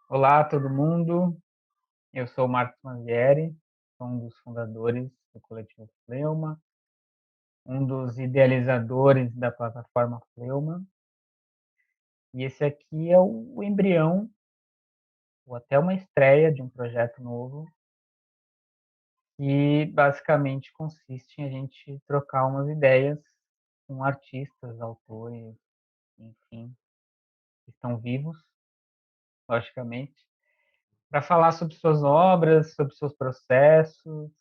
Olá, todo mundo. Eu sou o Marcos Mangieri, sou um dos fundadores do Coletivo Fleuma, um dos idealizadores da plataforma Fleuma. E esse aqui é o embrião, ou até uma estreia de um projeto novo, que basicamente consiste em a gente trocar umas ideias com artistas, autores, enfim, que estão vivos, logicamente, para falar sobre suas obras, sobre seus processos,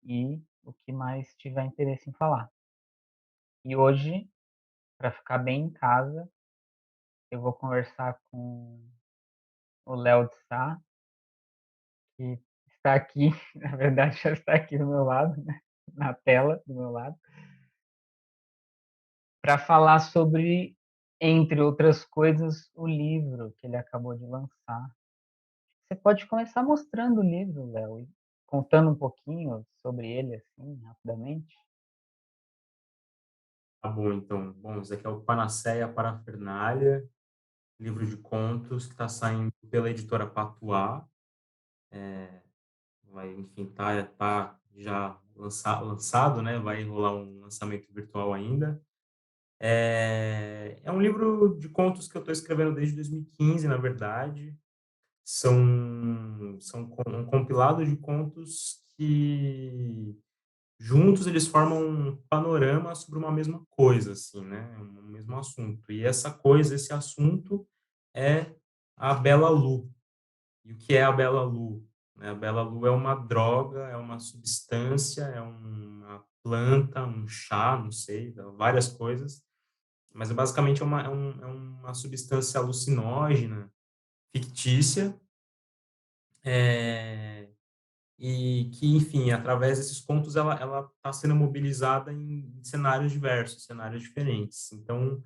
e o que mais tiver interesse em falar. E hoje, para ficar bem em casa, eu vou conversar com o Léo de Sá, que está aqui, na verdade já está aqui do meu lado, né? Na tela do meu lado, para falar sobre, entre outras coisas, o livro que ele acabou de lançar. Você pode começar mostrando o livro, Léo, e contando um pouquinho sobre ele, assim, rapidamente? Tá bom, então. Bom, esse aqui é o Panaceia Parafernália, livro de contos que está saindo pela editora Patuá. Vai, enfim, tá já lançado, né? Vai rolar um lançamento virtual ainda. É um livro de contos que eu estou escrevendo desde 2015, na verdade. São um compilado de contos que juntos eles formam um panorama sobre uma mesma coisa, assim, né? Um mesmo assunto. E essa coisa, esse assunto é a Bela Lu. E o que é a Bela Lu? Né? A Bela Lu é uma droga, é uma substância, é uma planta, um chá, não sei, várias coisas. Mas basicamente é uma substância alucinógena, fictícia, é, e que, enfim, através desses contos, ela está sendo mobilizada em cenários diversos, cenários diferentes. Então,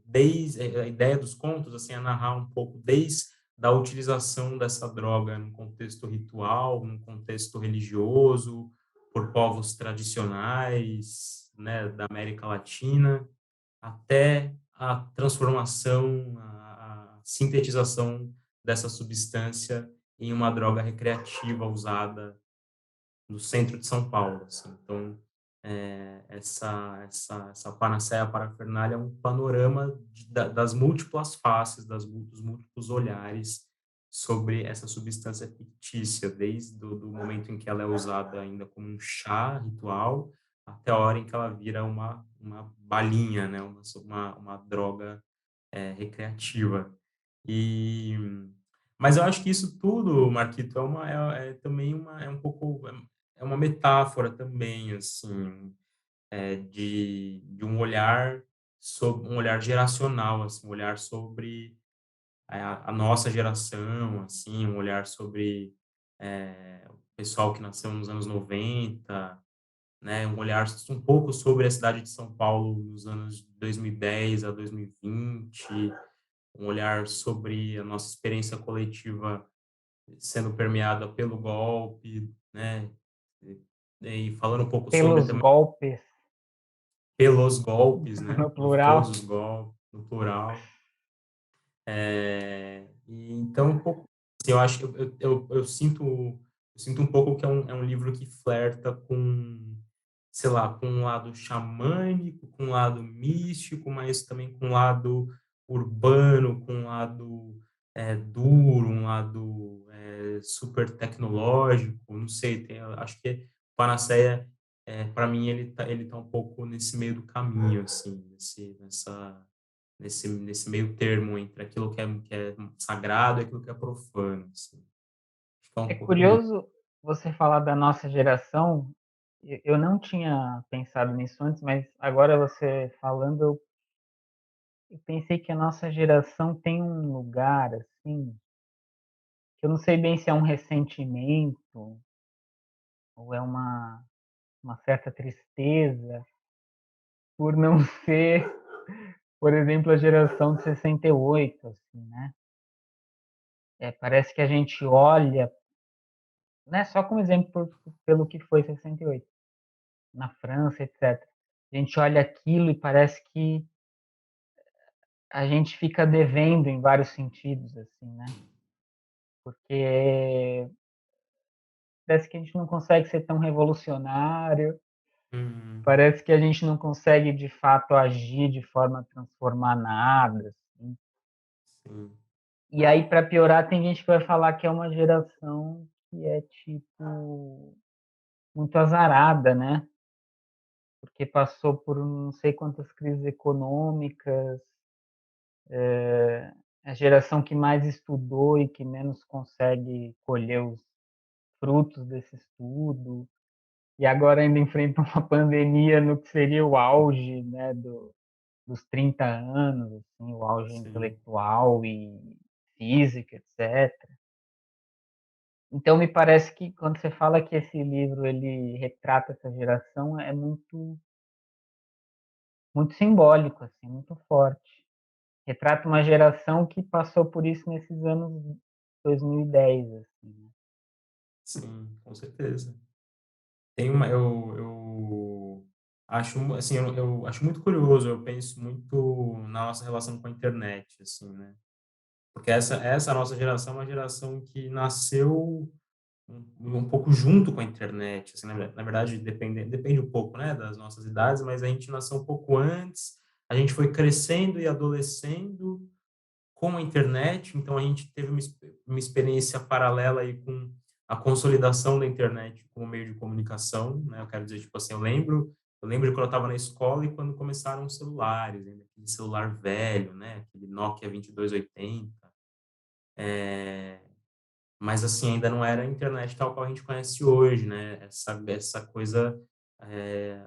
desde a ideia dos contos, assim, é narrar um pouco desde da utilização dessa droga num contexto ritual, num contexto religioso, por povos tradicionais, né, da América Latina, até a transformação, a sintetização dessa substância em uma droga recreativa usada no centro de São Paulo, assim. Então, essa panaceia parafernália é um panorama das múltiplas faces, dos múltiplos olhares sobre essa substância fictícia, desde do momento em que ela é usada ainda como um chá ritual, até a hora em que ela vira uma balinha, né? Uma droga recreativa. E mas eu acho que isso tudo, Marquito, também é um pouco é uma metáfora também, assim, de um olhar sobre um olhar geracional, assim, um olhar sobre a nossa geração, assim, um olhar sobre o pessoal que nasceu nos anos 90, né, um olhar um pouco sobre a cidade de São Paulo nos anos 2010 a 2020, um olhar sobre a nossa experiência coletiva sendo permeada pelo golpe, né? E falando um pouco sobre Pelos também golpes, pelos golpes, né? no Por todos plural. os golpes, no plural. E então, um pouco, assim, eu acho, eu sinto um pouco que é um livro que flerta com, sei lá, com um lado xamânico, com um lado místico, mas também com um lado urbano, com um lado duro, um lado super tecnológico, não sei, acho que Panaceia, para mim, ele tá um pouco nesse meio do caminho, assim, nesse meio termo entre aquilo que é sagrado e aquilo que é profano, assim. Acho que é É um pouco isso. curioso você falar da nossa geração. Eu não tinha pensado nisso antes, mas agora você falando, eu pensei que a nossa geração tem um lugar, assim, que eu não sei bem se é um ressentimento ou é uma certa tristeza por não ser, por exemplo, a geração de 68, assim, né? Parece que a gente olha, né, só como exemplo pelo que foi 68, na França, etc. A gente olha aquilo e parece que a gente fica devendo em vários sentidos, assim, né? Porque parece que a gente não consegue ser tão revolucionário, Uhum. parece que a gente não consegue de fato agir de forma a transformar nada, assim. Sim, E aí, para piorar, tem gente que vai falar que é uma geração que é tipo muito azarada, né? Porque passou por não sei quantas crises econômicas, a geração que mais estudou e que menos consegue colher os frutos desse estudo, e agora ainda enfrenta uma pandemia no que seria o auge, né, dos 30 anos, assim, o auge sim, intelectual e física, etc. Então me parece que quando você fala que esse livro ele retrata essa geração é muito simbólico, assim, muito forte. Retrata uma geração que passou por isso nesses anos 2010, assim, né? sim, com certeza. Tem uma, eu acho, assim, eu acho muito curioso, eu penso muito na nossa relação com a internet, assim, né? Porque essa nossa geração é uma geração que nasceu um pouco junto com a internet, assim, na verdade, depende um pouco, né, das nossas idades, mas a gente nasceu um pouco antes, a gente foi crescendo e adolescendo com a internet, então a gente teve uma experiência paralela aí com a consolidação da internet como meio de comunicação, né? Eu quero dizer, tipo assim, eu lembro de quando eu estava na escola e quando começaram os celulares, né? Aquele celular velho, né? Aquele Nokia 2280, mas assim ainda não era a internet tal qual a gente conhece hoje, né? Essa coisa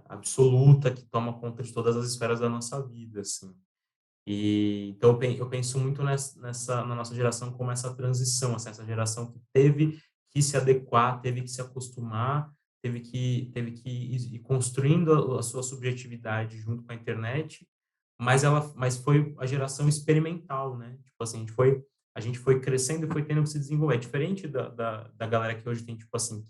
absoluta que toma conta de todas as esferas da nossa vida, assim. E então eu penso muito na nossa geração como essa transição, assim, essa geração que teve que se adequar, teve que se acostumar, teve que ir construindo a sua subjetividade junto com a internet, mas foi a geração experimental, né? Tipo assim, a gente foi crescendo e foi tendo que se desenvolver. É diferente da galera que hoje tem, tipo assim,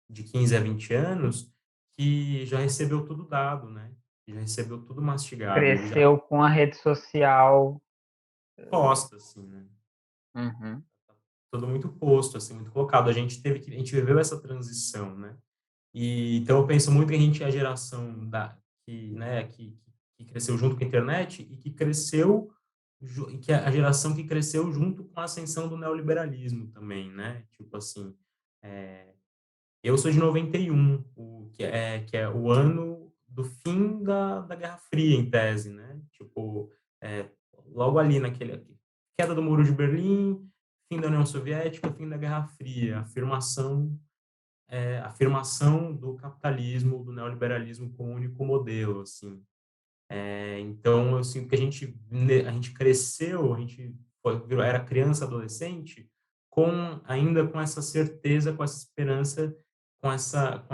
de 15 a 20 anos, que já recebeu tudo dado, né? Já recebeu tudo mastigado, ele já Cresceu com a rede social. posta, assim, né? Uhum. Tudo muito posto, assim, muito colocado. A gente viveu essa transição, né? E então eu penso muito que a gente é a geração que cresceu junto com a internet e que cresceu e que é a geração que cresceu junto com a ascensão do neoliberalismo também, né? Tipo assim, é, eu sou de 91, que é o ano do fim da Guerra Fria, em tese, né? Tipo, é, logo ali naquele queda do Muro de Berlim, fim da União Soviética, fim da Guerra Fria, afirmação do capitalismo, do neoliberalismo como único modelo, assim. Então, eu sinto que a gente cresceu, era criança, adolescente, ainda com essa certeza, com essa esperança, com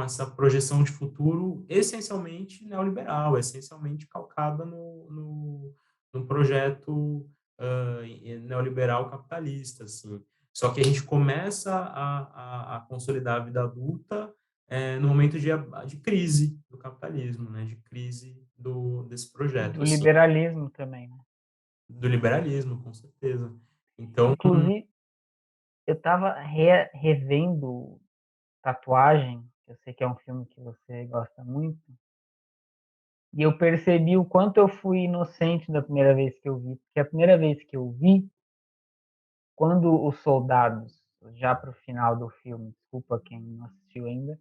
essa projeção de futuro essencialmente neoliberal, essencialmente calcada no projeto neoliberal capitalista, assim. Só que a gente começa a consolidar a vida adulta no momento de crise do capitalismo, né? De crise desse E projeto, do assim, liberalismo também, né? do liberalismo, com certeza. Então, Inclusive, eu estava revendo Tatuagem, que eu sei que é um filme que você gosta muito, e eu percebi o quanto eu fui inocente da primeira vez que eu vi, porque a primeira vez que eu vi, quando os soldados, já para o final do filme, desculpa quem não assistiu ainda,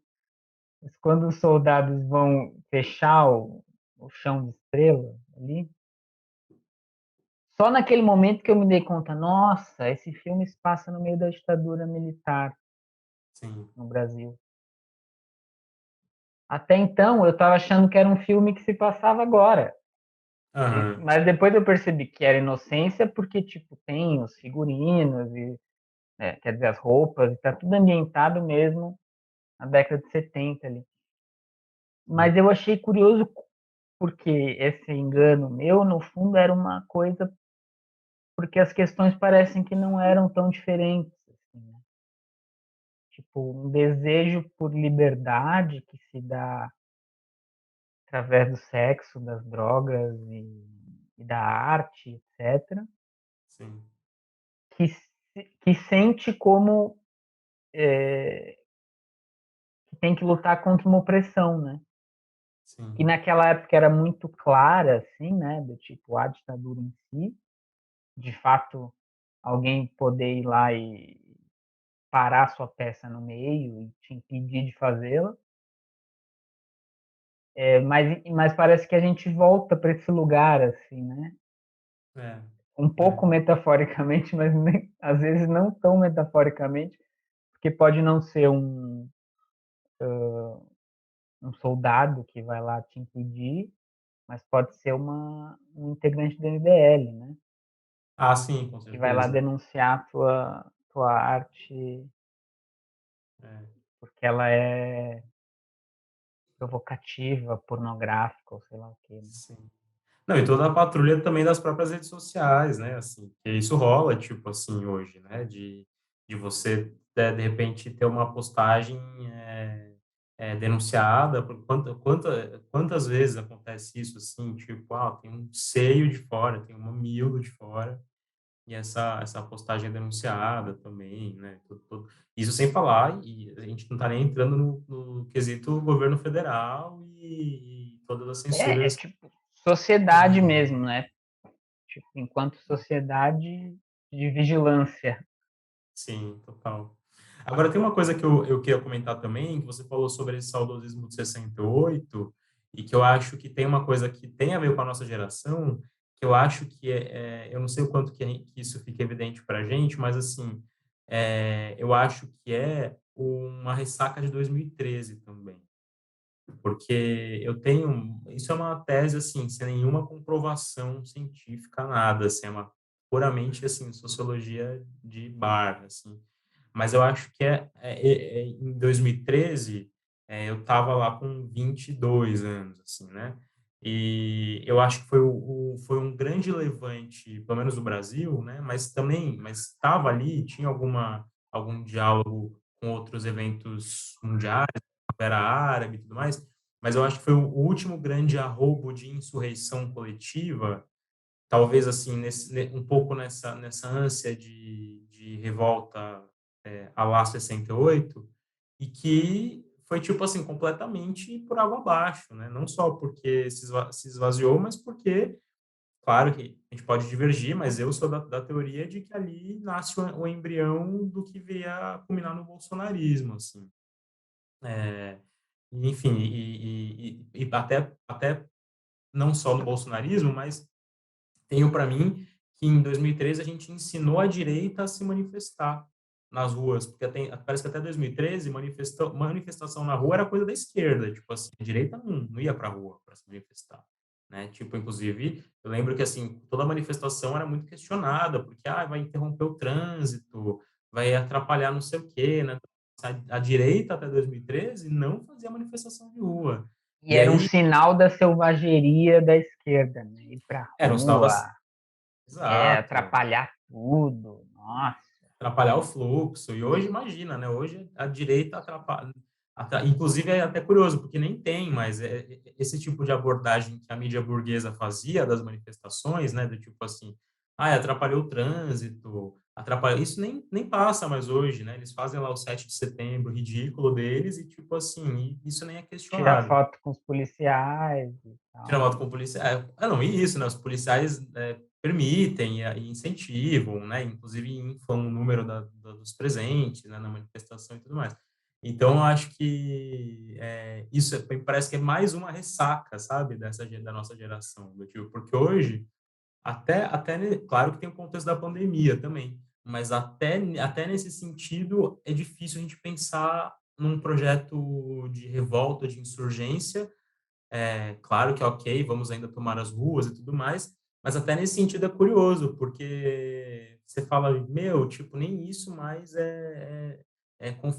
mas quando os soldados vão fechar o chão de estrela ali, só naquele momento que eu me dei conta, nossa, esse filme se passa no meio da ditadura militar sim. no Brasil. Até então, eu estava achando que era um filme que se passava agora. Aham, Mas depois eu percebi que era inocência porque, tipo, tem os figurinos e, quer dizer, as roupas, e tá tudo ambientado mesmo na década de 70 ali. sim. Mas eu achei curioso porque esse engano meu, no fundo, era uma coisa porque as questões parecem que não eram tão diferentes, assim, né? Tipo, um desejo por liberdade que se dá através do sexo, das drogas e e da arte, etc., sim, que sente como que tem que lutar contra uma opressão, né? Que sim. naquela época era muito clara, assim, né? Do tipo, a ditadura em si, de fato, alguém poder ir lá e parar sua peça no meio e te impedir de fazê-la. Mas parece que a gente volta para esse lugar, assim, né? É, Um é, pouco metaforicamente, mas nem, às vezes não tão metaforicamente, porque pode não ser um soldado que vai lá te impedir, mas pode ser um integrante do MBL, né? ah, sim, com Que vai lá certeza. denunciar tua arte É, porque ela é provocativa, pornográfica, ou sei lá o quê, né? sim. Não, e toda a patrulha também das próprias redes sociais, né? Assim, que isso rola, tipo assim, hoje, né? De você, de repente, ter uma postagem denunciada. Quantas vezes acontece isso, assim? Tipo, tem um seio de fora, tem um mamilo de fora, e essa postagem é denunciada também, né? Isso sem falar, e a gente não está nem entrando no quesito governo federal e todas as É censuras tipo sociedade que mesmo, né? Tipo, enquanto sociedade de vigilância. sim, total. Agora, tem uma coisa que eu queria comentar também, que você falou sobre esse saudosismo de 68, e que eu acho que tem uma coisa que tem a ver com a nossa geração, que eu acho que eu não sei o quanto que isso fica evidente para a gente, mas assim, eu acho que é uma ressaca de 2013 também. Porque eu tenho, isso é uma tese assim, sem nenhuma comprovação científica, nada, assim, é uma puramente assim, sociologia de bar, assim. Mas eu acho que em 2013, eu estava lá com 22 anos, assim, né? E eu acho que foi um grande levante, pelo menos no Brasil, né? Mas estava ali, tinha algum diálogo com outros eventos mundiais, era árabe e tudo mais, mas eu acho que foi o último grande arrobo de insurreição coletiva, talvez assim, um pouco nessa ânsia de revolta à lá 68, e que foi, tipo assim, completamente por água abaixo, né? Não só porque se esvaziou, mas porque, claro que a gente pode divergir, mas eu sou da teoria de que ali nasce o embrião do que veio a culminar no bolsonarismo, assim. Enfim, e até não só no bolsonarismo, mas tenho para mim que em 2013 a gente ensinou a direita a se manifestar nas ruas, porque parece que até 2013 manifestação na rua era coisa da esquerda, tipo assim, a direita não ia para a rua para se manifestar, né? Tipo, inclusive, eu lembro que assim, toda manifestação era muito questionada, porque vai interromper o trânsito, vai atrapalhar não sei o quê, né? A direita até 2013 não fazia manifestação de rua. E E era um aí sinal da selvageria da esquerda, né? Ir pra era um sinal rua, exato, atrapalhar tudo. Nossa. atrapalhar o fluxo. E hoje, imagina, né? Hoje a direita atrapalha. Inclusive, é até curioso, porque nem tem mais esse tipo de abordagem que a mídia burguesa fazia das manifestações, né? Do tipo assim, atrapalhou o trânsito, atrapalhou. Isso nem passa mais hoje, né? Eles fazem lá o 7 de setembro ridículo deles e, tipo assim, isso nem é Tirar questionado. foto com os policiais e Tirar tal. moto com polícia. Não, e isso, né? Os policiais permitem e incentivam, né? Inclusive inflam o número dos presentes, né? Na manifestação e tudo mais. Então, eu acho que isso me parece que é mais uma ressaca, sabe? Da nossa geração. Do tipo, porque hoje, claro que tem o contexto da pandemia também, mas até nesse sentido, é difícil a gente pensar num projeto de revolta, de insurgência, claro que é ok, vamos ainda tomar as ruas e tudo mais, mas até nesse sentido é curioso, porque você fala, meu, tipo, nem isso mais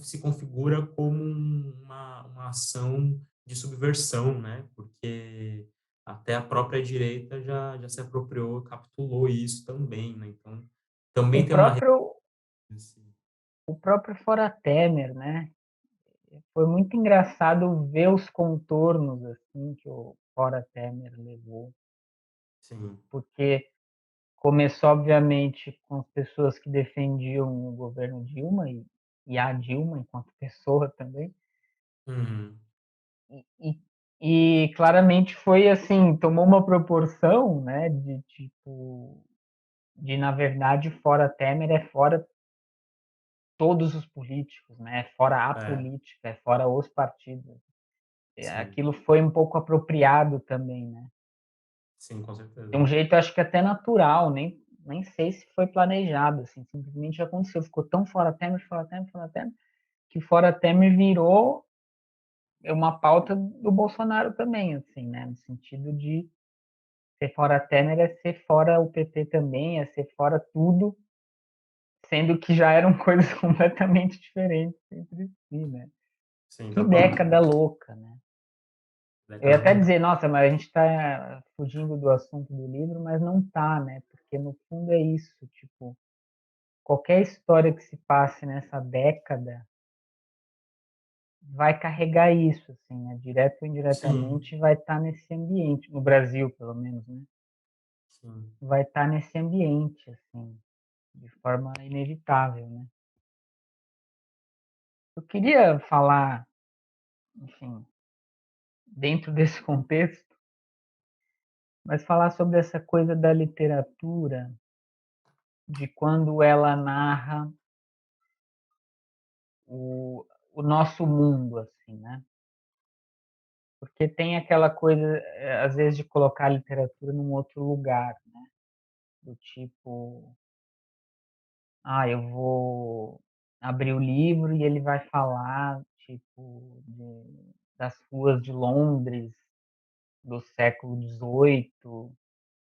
se configura como uma ação de subversão, né? Porque até a própria direita já se apropriou, capitulou isso também, né? Então, O também tem uma... próprio, o próprio Fora Temer, né? Foi muito engraçado ver os contornos assim que o Fora Temer levou. sim. porque começou, obviamente, com as pessoas que defendiam o governo Dilma e a Dilma enquanto pessoa também, Uhum. e e claramente foi assim, tomou uma proporção, né, de tipo, de na verdade fora Temer é fora todos os políticos, né, é fora a É, política, é fora os partidos. sim. Aquilo foi um pouco apropriado também, né. Sim, com De certeza. um jeito acho que até natural, nem sei se foi planejado, assim, simplesmente aconteceu, ficou tão fora Temer, fora Temer, fora Temer, que fora Temer virou uma pauta do Bolsonaro também, assim, né, no sentido de ser fora Temer é ser fora o PT também, é ser fora tudo, sendo que já eram coisas completamente diferentes entre si, né. Sim, Que total. década louca, né. Eu ia Década até maluca. dizer: "Nossa, mas a gente está fugindo do assunto do livro", mas não tá, né, porque no fundo é isso, tipo, qualquer história que se passe nessa década vai carregar isso, assim, né, direto ou Sim, indiretamente vai estar nesse ambiente, no Brasil pelo menos, né, sim. vai estar nesse ambiente, assim, de forma inevitável, né. Eu queria falar, enfim, dentro desse contexto, mas falar sobre essa coisa da literatura, de quando ela narra o o nosso mundo, assim, né. Porque tem aquela coisa, às vezes, de colocar a literatura num outro lugar, do tipo, eu vou abrir o livro e ele vai falar, tipo, das ruas de Londres do século XVIII, ou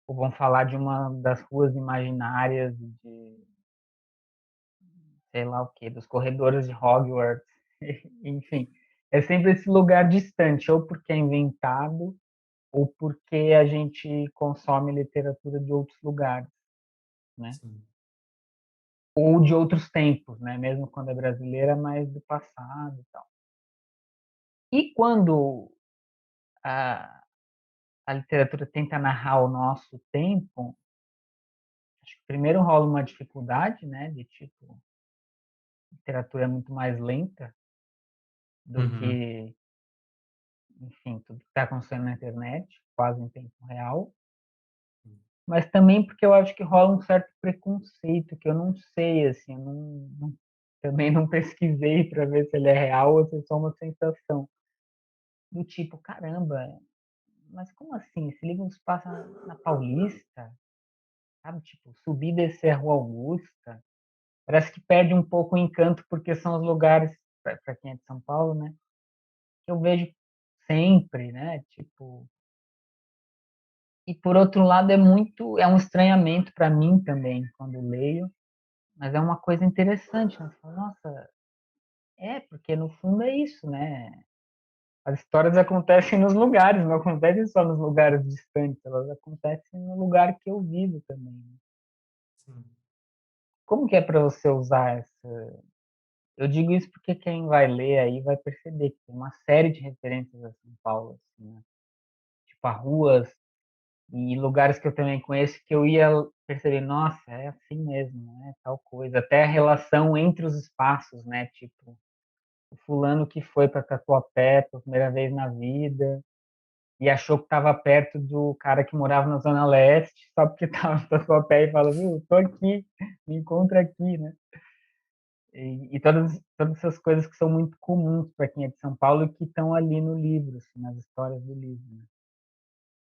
vão falar de uma das ruas imaginárias de sei lá o quê, dos corredores de Hogwarts, enfim, é sempre esse lugar distante, ou porque é inventado, ou porque a gente consome literatura de outros lugares, né? Sim. Ou de outros tempos, né? Mesmo quando é brasileira, mas do passado e tal. E quando a, a literatura tenta narrar o nosso tempo, acho que primeiro rola uma dificuldade, né? De tipo, a literatura é muito mais lenta do Uhum. que, enfim, tudo que está acontecendo na internet, quase em tempo real. Mas também porque eu acho que rola um certo preconceito, que eu não sei, assim, eu também não pesquisei para ver se ele é real ou se é só uma sensação. Do tipo, caramba, mas como assim? Esse livro se passa na Paulista, sabe? Tipo, subir e descer a Rua Augusta. Parece que perde um pouco o encanto, porque são os lugares, para quem é de São Paulo, né? Que eu vejo sempre, né? Tipo, e por outro lado é um estranhamento para mim também quando leio, mas é uma coisa interessante, né? Você fala, nossa, porque no fundo é isso, né? As histórias acontecem nos lugares, não acontecem só nos lugares distantes, elas acontecem no lugar que eu vivo também, né? Sim. Como que é para você usar essa. Eu digo isso porque quem vai ler aí vai perceber que tem uma série de referências a São Paulo, assim, né? Tipo, a ruas e lugares que eu também conheço que eu ia perceber, nossa, é assim mesmo, né? Tal coisa. Até a relação entre os espaços, né? Tipo, o fulano que foi para Tatuapé pela primeira vez na vida e achou que estava perto do cara que morava na Zona Leste, só porque estava em Tatuapé e fala, viu, tô aqui, me encontra aqui, né? E todas essas coisas que são muito comuns para quem é de São Paulo e que estão ali no livro, assim, nas histórias do livro, né?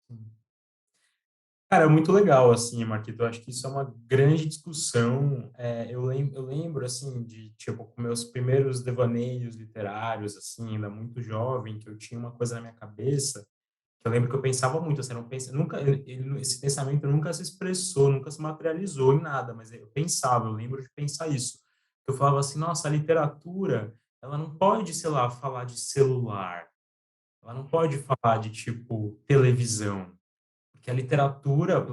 Sim. Cara, é muito legal, assim, Marquito. Eu acho que isso é uma grande discussão. Eu lembro, assim, de, tipo, com meus primeiros devaneios literários, assim, ainda muito jovem, que eu tinha uma coisa na minha cabeça, que eu lembro que eu pensava muito, assim, eu não pensa, nunca, esse pensamento nunca se expressou, nunca se materializou em nada, mas eu pensava, eu lembro de pensar isso. Eu falava assim, nossa, a literatura, ela não pode, sei lá, falar de celular, ela não pode falar de, tipo, televisão, porque a literatura,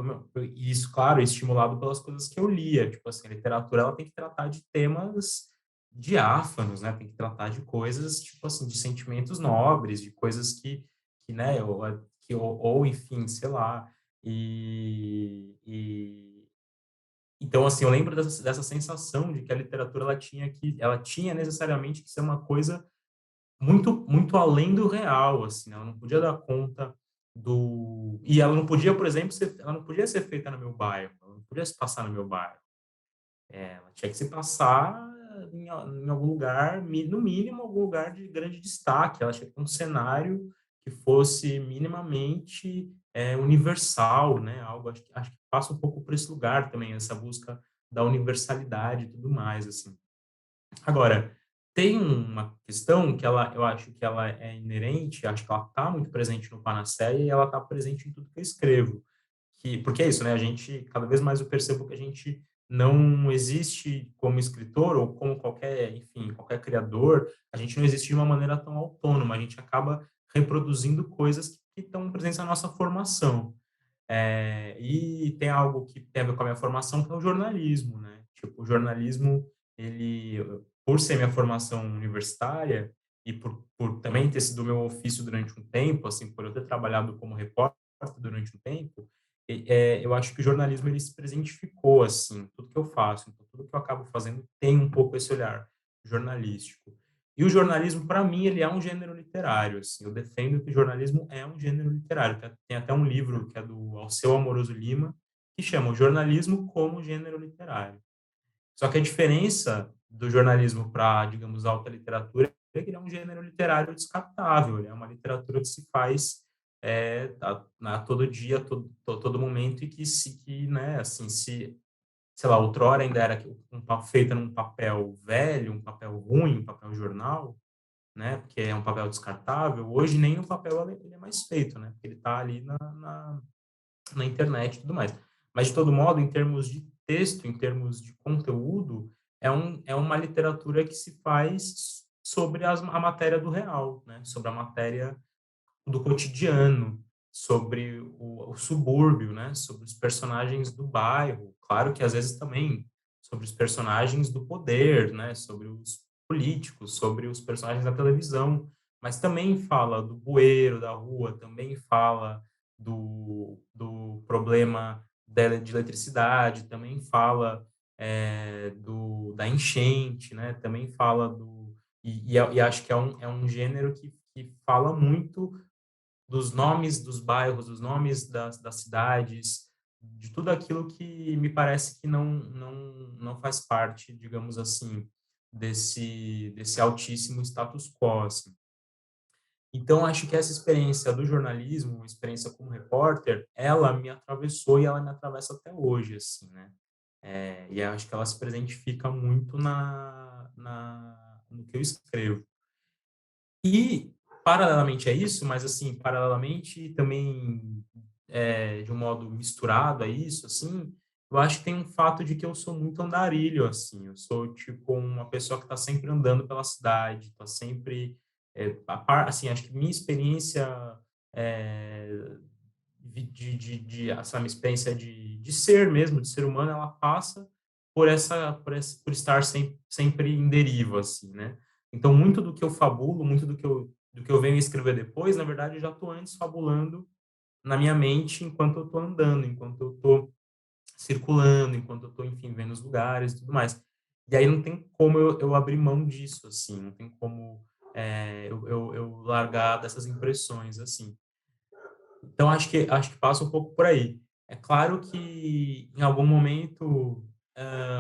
e isso, claro, é estimulado pelas coisas que eu lia, tipo assim, a literatura ela tem que tratar de temas diáfanos, né? Tem que tratar de coisas, tipo assim, de sentimentos nobres, de coisas que né, ou enfim, sei lá. E então, assim, eu lembro dessa sensação de que a literatura ela tinha necessariamente que ser uma coisa muito além do real, assim, né, ela não podia dar conta e ela não podia, por exemplo, ela não podia ser feita no meu bairro, ela não podia se passar no meu bairro. Ela tinha que se passar em algum lugar, no mínimo, algum lugar de grande destaque. Ela tinha que ter um cenário que fosse minimamente universal, né? Algo, acho que passa um pouco por esse lugar também, essa busca da universalidade e tudo mais, assim. Agora, tem uma questão que eu acho que ela é inerente, acho que ela está muito presente no Panaceia e ela está presente em tudo que eu escrevo, porque é isso, né, a gente cada vez mais eu percebo que a gente não existe como escritor ou como qualquer, enfim, qualquer criador, a gente não existe de uma maneira tão autônoma, a gente acaba reproduzindo coisas que estão presentes na nossa formação. E tem algo que tem a ver com a minha formação, que é o jornalismo, né? Tipo, o jornalismo, ele, por ser minha formação universitária e por também ter sido meu ofício durante um tempo, assim, por eu ter trabalhado como repórter durante um tempo, eu acho que o jornalismo ele se presentificou, assim, tudo que eu faço, então tudo que eu acabo fazendo tem um pouco esse olhar jornalístico. E o jornalismo, para mim, ele é um gênero literário, assim, eu defendo que o jornalismo é um gênero literário. Tem até um livro que é do Alceu Amoroso Lima, que chama o jornalismo como gênero literário. Só que a diferença do jornalismo para, digamos, alta literatura é que ele é um gênero literário descartável, ele é uma literatura que se faz todo dia, todo momento, e né, assim, sei lá, outrora ainda era feita num papel velho, um papel ruim, um papel jornal, né, porque é um papel descartável, hoje nem o papel ele é mais feito, né, porque ele está ali na internet e tudo mais. Mas, de todo modo, em termos de texto, em termos de conteúdo, é uma literatura que se faz sobre a matéria do real, né, sobre a matéria do cotidiano, sobre o subúrbio, né, sobre os personagens do bairro. Claro que às vezes também sobre os personagens do poder, né, sobre os políticos, sobre os personagens da televisão, mas também fala do bueiro da rua, também fala do problema de eletricidade, também fala da enchente, né, também fala e acho que é um gênero que fala muito dos nomes dos bairros, dos nomes das cidades, de tudo aquilo que me parece que não faz parte, digamos assim, desse altíssimo status quo, assim. Então, acho que essa experiência do jornalismo, experiência como repórter, ela me atravessou e ela me atravessa até hoje, assim, né? E acho que ela se presentifica muito no que eu escrevo. E, paralelamente a isso, mas assim, paralelamente também de um modo misturado a isso, assim, eu acho que tem um fato de que eu sou muito andarilho, assim, eu sou tipo uma pessoa que está sempre andando pela cidade, está sempre, assim, acho que minha experiência é, essa minha experiência de ser mesmo, de ser humano, ela passa por estar sempre em deriva, assim, né? Então, muito do que eu fabulo, muito do que eu venho escrever depois, na verdade, eu já estou antes fabulando na minha mente enquanto eu estou andando, enquanto eu estou circulando, enquanto eu estou, enfim, vendo os lugares e tudo mais. E aí não tem como eu abrir mão disso, assim, não tem como eu largar dessas impressões, assim. Então, acho que passa um pouco por aí. É claro que, em algum momento,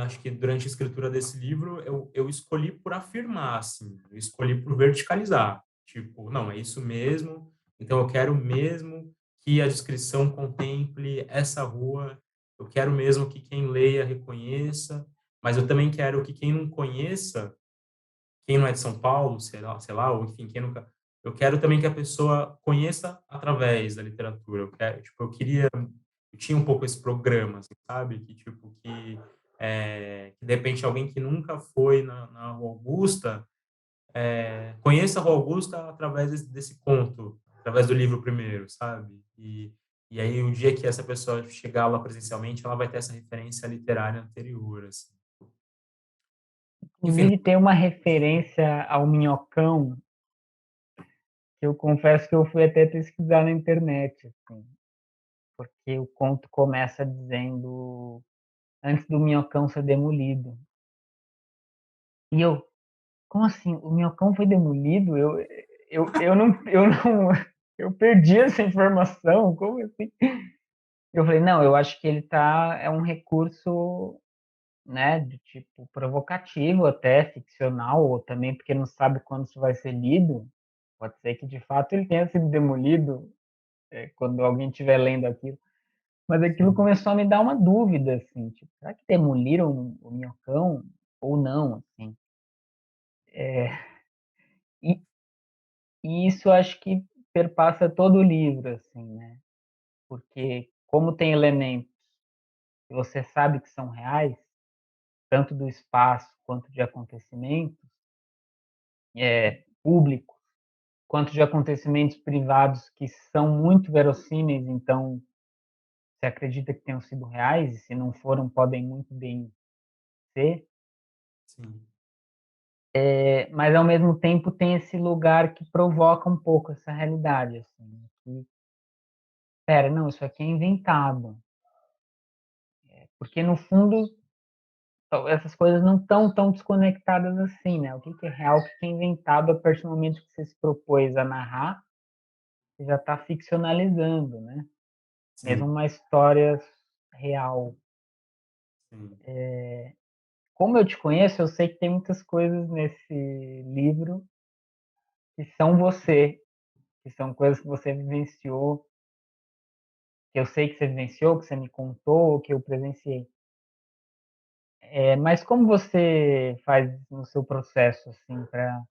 acho que durante a escritura desse livro, eu escolhi por afirmar, assim, eu escolhi por verticalizar. Tipo, não, é isso mesmo, então eu quero mesmo que a descrição contemple essa rua, eu quero mesmo que quem leia reconheça, mas eu também quero que quem não conheça, quem não é de São Paulo, sei lá, ou enfim, quem nunca. Eu quero também que a pessoa conheça através da literatura. Tipo, eu tinha um pouco esse programa, assim, sabe? Que, tipo, que de repente alguém que nunca foi na Rua Augusta, conheça a Rua Augusta através desse conto, através do livro primeiro, sabe? E aí, o dia que essa pessoa chegar lá presencialmente, ela vai ter essa referência literária anterior, assim. Enfim, Inclusive, tem uma referência ao Minhocão, que eu confesso que eu fui até pesquisar na internet, assim. porque o conto começa dizendo: "Antes do minhocão ser demolido". E eu: "Como assim? O minhocão foi demolido? Eu não eu perdi essa informação, como assim?". Eu falei: "Não, eu acho que ele tá é um recurso, né, de tipo provocativo até, ficcional, ou também porque não sabe quando isso vai ser lido. Pode ser que de fato ele tenha sido demolido, quando alguém estiver lendo aquilo". Mas aquilo Sim. começou a me dar uma dúvida, assim, tipo: "Será que demoliram o minhocão ou não?", assim. E e isso acho que perpassa todo o livro, assim, né, porque como tem elementos que você sabe que são reais, tanto do espaço quanto de acontecimentos, públicos, quanto de acontecimentos privados que são muito verossímeis, então você acredita que tenham sido reais, e se não foram, podem muito bem ser. Sim. Mas ao mesmo tempo tem esse lugar que provoca um pouco essa realidade, assim, que espera, não, isso aqui é inventado, porque no fundo essas coisas não estão tão desconectadas assim, né? O que que é real, o que que é inventado, a partir do momento que você se propôs a narrar, você já está ficcionalizando, né? Mesmo Sim. uma história real. Sim. Como eu te conheço, eu sei que tem muitas coisas nesse livro que são você, que são coisas que você vivenciou, que eu sei que você vivenciou, que você me contou, que eu presenciei. Mas como você faz no seu processo, assim, para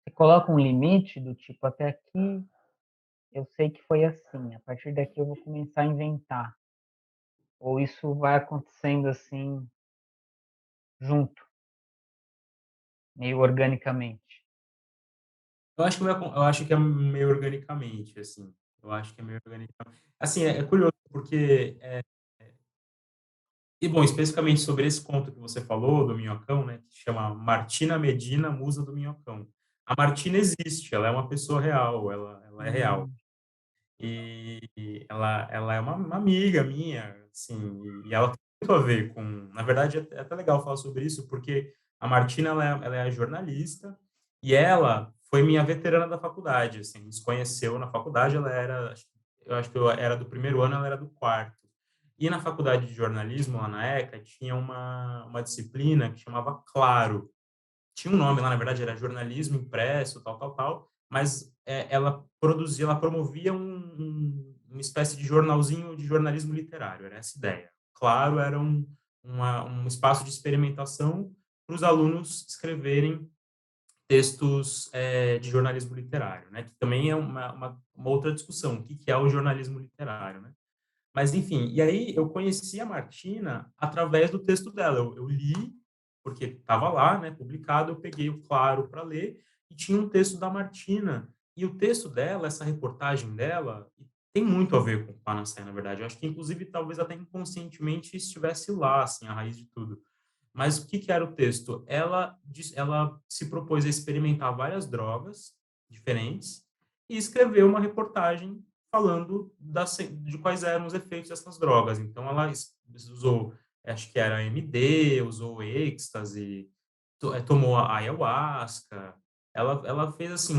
você coloca um limite do tipo: "Até aqui eu sei que foi assim, a partir daqui eu vou começar a inventar", ou isso vai acontecendo, assim, junto, meio organicamente? Eu acho que é meio organicamente, assim, eu acho que é meio organicamente. Assim, é curioso, porque, e bom, especificamente sobre esse conto que você falou do minhocão, né, que chama Martina Medina, Musa do Minhocão. A Martina existe, ela é uma pessoa real, ela é real. Hum, Ela é uma amiga minha, assim, e ela tem muito a ver com, na verdade, é até legal falar sobre isso, porque a Martina ela é jornalista, e ela foi minha veterana da faculdade, assim, a gente se conheceu na faculdade, ela era, eu acho que eu era do primeiro ano, ela era do quarto. E na faculdade de jornalismo, lá na ECA, tinha uma disciplina que chamava Claro. Tinha um nome lá, na verdade, era jornalismo impresso, tal, tal, tal, mas, ela promovia uma espécie de jornalzinho de jornalismo literário, era essa a ideia. Claro, era um espaço de experimentação para os alunos escreverem textos, de jornalismo literário, né, que também é uma outra discussão, o que que é o jornalismo literário, né. Mas enfim, e aí eu conheci a Martina através do texto dela. Eu li, porque estava lá, né, publicado, eu peguei o Claro para ler e tinha um texto da Martina. E o texto dela, essa reportagem dela, tem muito a ver com o Panacea, na verdade. Eu acho que inclusive talvez até inconscientemente estivesse lá, assim, a raiz de tudo. Mas o que que era o texto? Ela se propôs a experimentar várias drogas diferentes e escreveu uma reportagem falando de quais eram os efeitos dessas drogas. Então, ela usou, acho que era MD, usou êxtase, tomou a ayahuasca. Ela fez assim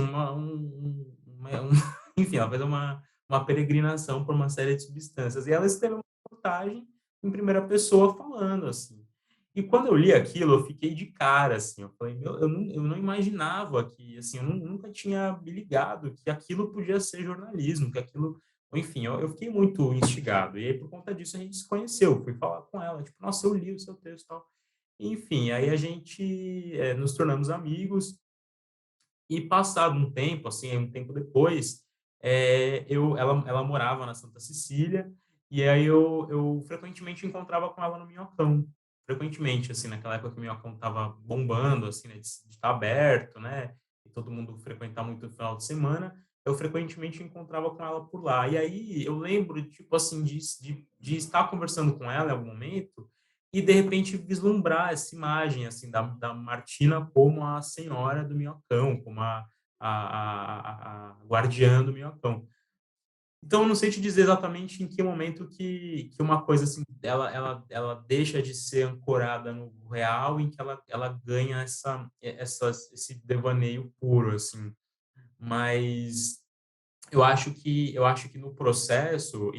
enfim, ela fez uma peregrinação por uma série de substâncias. E ela escreveu uma reportagem em primeira pessoa falando assim. E quando eu li aquilo, eu fiquei de cara, assim, eu falei: "Meu, eu não imaginava que, assim, eu nunca tinha me ligado que aquilo podia ser jornalismo, que aquilo", enfim, eu fiquei muito instigado. E aí, por conta disso, a gente se conheceu, fui falar com ela, tipo: "Nossa, eu li o seu texto e tal". Enfim, aí a gente, nos tornamos amigos, e passado um tempo, assim, um tempo depois, ela morava na Santa Cecília, e aí eu frequentemente encontrava com ela no Minhocão. Frequentemente, assim, naquela época que o Minhocão estava bombando, assim, né, de estar aberto, né, e todo mundo frequentar muito no final de semana, eu frequentemente encontrava com ela por lá. E aí eu lembro, tipo assim, de estar conversando com ela em algum momento e de repente vislumbrar essa imagem, assim, da Martina como a senhora do Minhocão, como a guardiã do Minhocão. Então eu não sei te dizer exatamente em que momento que uma coisa, assim, ela deixa de ser ancorada no real, em que ela ganha esse devaneio puro, assim. Mas eu acho que no processo,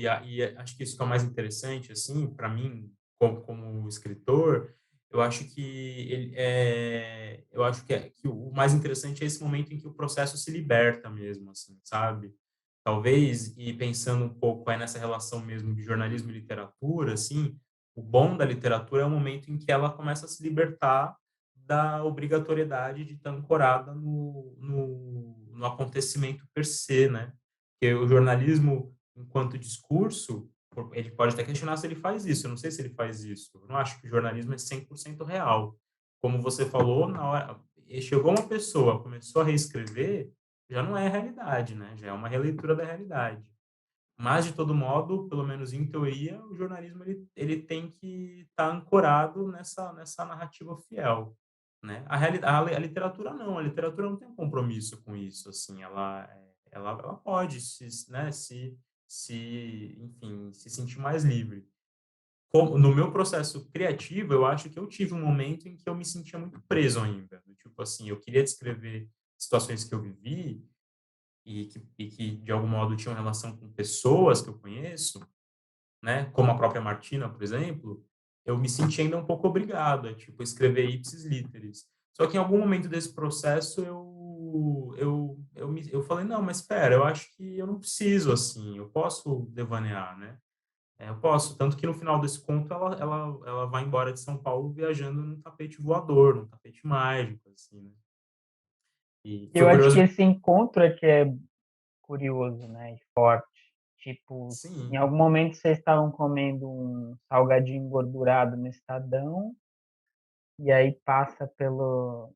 acho que isso que é o mais interessante, assim, para mim, como escritor, eu acho que eu acho que o mais interessante é esse momento em que o processo se liberta mesmo, assim, sabe? Talvez, e pensando um pouco aí nessa relação mesmo de jornalismo e literatura, assim, o bom da literatura é o momento em que ela começa a se libertar da obrigatoriedade de estar ancorada no acontecimento per se, né? Porque o jornalismo, enquanto discurso, ele pode até questionar se ele faz isso. Eu não sei se ele faz isso. Eu não acho que o jornalismo é 100% real. Como você falou, na hora chegou uma pessoa, começou a reescrever, já não é a realidade, né? Já é uma releitura da realidade. Mas, de todo modo, pelo menos em teoria, o jornalismo ele tem que estar ancorado nessa narrativa fiel, né? A literatura não, a literatura não tem um compromisso com isso, assim, ela pode né, enfim, se sentir mais livre. No meu processo criativo, eu acho que eu tive um momento em que eu me sentia muito preso ainda, do tipo assim, eu queria descrever situações que eu vivi e que de algum modo tinham relação com pessoas que eu conheço, né, como a própria Martina, por exemplo, eu me senti ainda um pouco obrigado a, tipo, escrever ipsis literis. Só que em algum momento desse processo eu falei, não, mas espera, eu acho que eu não preciso, assim, eu posso devanear, né? Eu posso, tanto que no final desse conto ela vai embora de São Paulo viajando num tapete voador, num tapete mágico, assim, né? E Eu foi acho que curioso, esse encontro é que é curioso, né, e forte. Tipo, em sim, algum momento vocês estavam comendo um salgadinho engordurado no Estadão, e aí passa pelo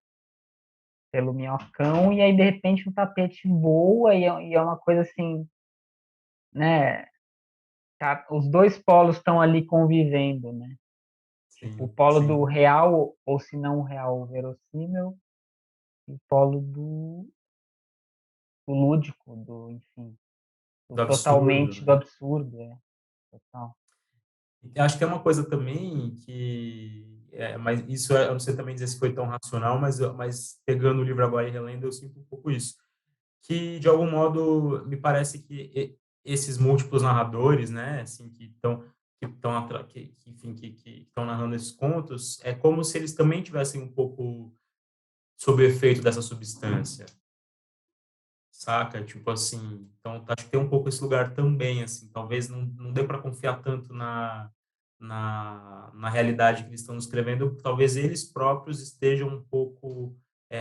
Minhocão, e aí de repente um tapete voa, e é uma coisa assim, né? Tá, os dois polos estão ali convivendo, né? Tipo, o sim, polo do sim, real, ou se não o real, o verossímil, e o polo do lúdico, do, enfim, do do absurdo, totalmente do né? absurdo, é, total. Eu acho que é uma coisa também mas isso eu não sei também dizer se foi tão racional, mas pegando o livro agora e relendo, eu sinto um pouco isso. Que, de algum modo, me parece que esses múltiplos narradores, né, assim, enfim, que estão narrando esses contos, é como se eles também tivessem um pouco sob o efeito dessa substância, saca? Tipo assim, então acho que tem um pouco esse lugar também, assim, talvez não dê para confiar tanto na realidade que eles estão escrevendo, talvez eles próprios estejam um pouco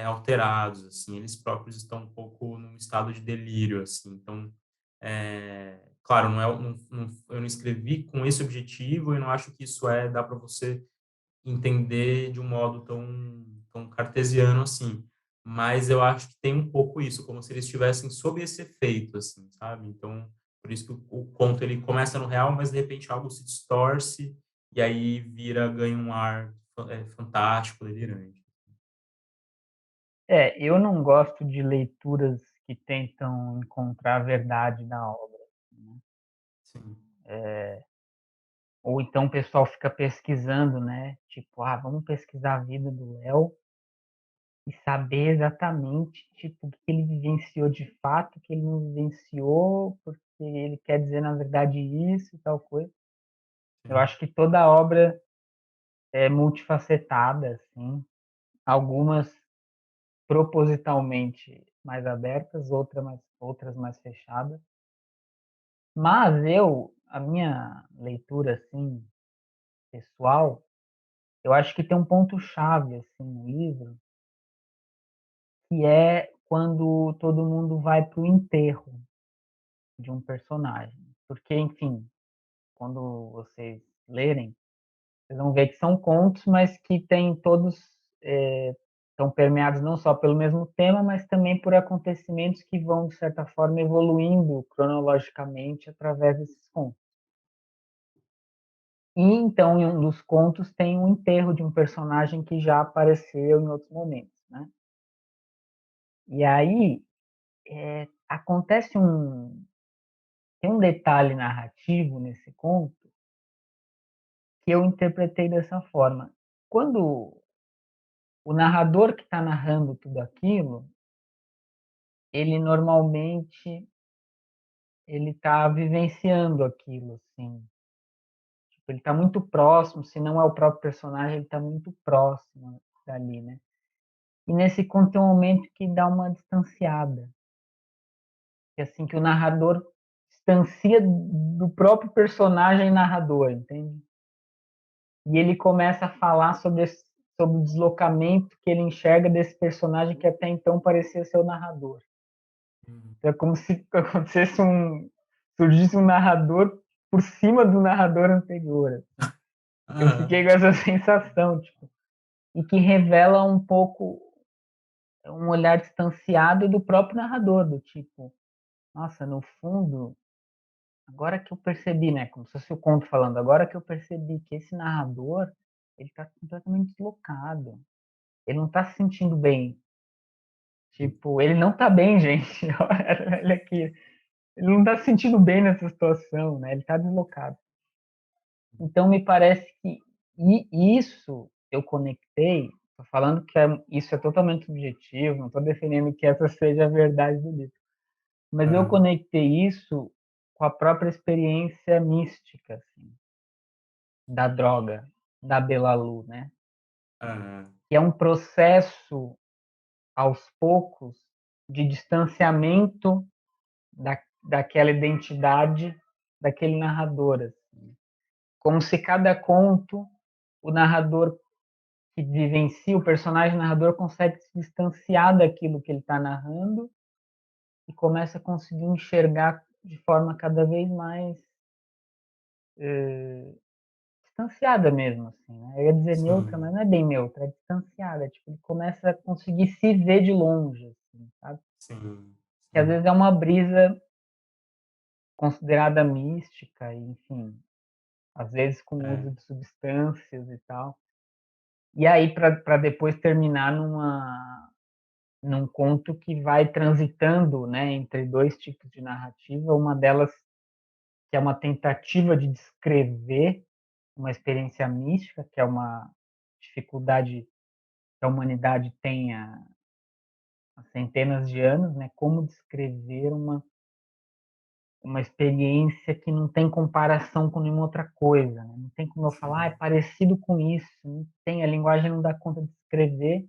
alterados, assim, eles próprios estão um pouco num estado de delírio, assim, então, claro, eu não escrevi com esse objetivo e não acho que isso dá para você entender de um modo tão cartesiano assim. Mas eu acho que tem um pouco isso, como se eles estivessem sob esse efeito, assim, sabe? Então, por isso que o conto ele começa no real, mas de repente algo se distorce e aí ganha um ar fantástico, delirante. É, eu não gosto de leituras que tentam encontrar a verdade na obra, né? Sim, Ou então o pessoal fica pesquisando, né? Tipo, ah, vamos pesquisar a vida do Léo e saber exatamente, tipo, o que ele vivenciou de fato, o que ele não vivenciou, porque ele quer dizer, na verdade, isso e tal coisa. Eu sim. acho que toda obra é multifacetada, assim. Algumas propositalmente mais abertas, outras mais fechadas. Mas a minha leitura, assim, pessoal, eu acho que tem um ponto-chave, assim, no livro, que é quando todo mundo vai para o enterro de um personagem. Porque, enfim, quando vocês lerem, vocês vão ver que são contos, mas que têm todos, estão permeados não só pelo mesmo tema, mas também por acontecimentos que vão, de certa forma, evoluindo cronologicamente através desses contos. E então, em um dos contos, tem um enterro de um personagem que já apareceu em outros momentos, né? E aí acontece tem um detalhe narrativo nesse conto que eu interpretei dessa forma. Quando o narrador que está narrando tudo aquilo, ele normalmente ele está vivenciando aquilo, assim. Tipo, ele está muito próximo, se não é o próprio personagem, ele está muito próximo dali, né? E nesse conto tem um momento que dá uma distanciada, que assim que o narrador distancia do próprio personagem narrador, entende? E ele começa a falar sobre o deslocamento que ele enxerga desse personagem que até então parecia ser o narrador. Uhum. Então é como se acontecesse surgisse um narrador por cima do narrador anterior. Assim. Eu Aham. fiquei com essa sensação, tipo, e que revela um pouco um olhar distanciado do próprio narrador, do tipo, nossa, no fundo, agora que eu percebi, né, como se fosse o conto falando, agora que eu percebi que esse narrador, ele está completamente deslocado, ele não está se sentindo bem, tipo, ele não está bem, gente, olha aqui, ele não está se sentindo bem nessa situação, né, ele está deslocado. Então, me parece que isso eu conectei, estou falando que isso é totalmente subjetivo, não estou defendendo que essa seja a verdade do livro, mas eu Aham. conectei isso com a própria experiência mística, assim, da droga, da Belalu, né? Aham. Que é um processo, aos poucos, de distanciamento daquela identidade daquele narrador. Assim. Como se cada conto, o narrador que vivencia, o personagem narrador consegue se distanciar daquilo que ele está narrando e começa a conseguir enxergar de forma cada vez mais distanciada mesmo, assim, né? Eu ia dizer neutra, Sim, mas não é bem neutra, é distanciada. Tipo, ele começa a conseguir se ver de longe, assim, sabe? sim, Que às sim. vezes é uma brisa considerada mística, e, enfim, às vezes com o É, uso de substâncias e tal. E aí, para depois terminar num conto que vai transitando, né, entre dois tipos de narrativa, uma delas que é uma tentativa de descrever uma experiência mística, que é uma dificuldade que a humanidade tem há centenas de anos, né? Como descrever uma experiência que não tem comparação com nenhuma outra coisa, né? Não tem como eu falar, é sim, parecido com isso, não tem, a linguagem não dá conta de descrever,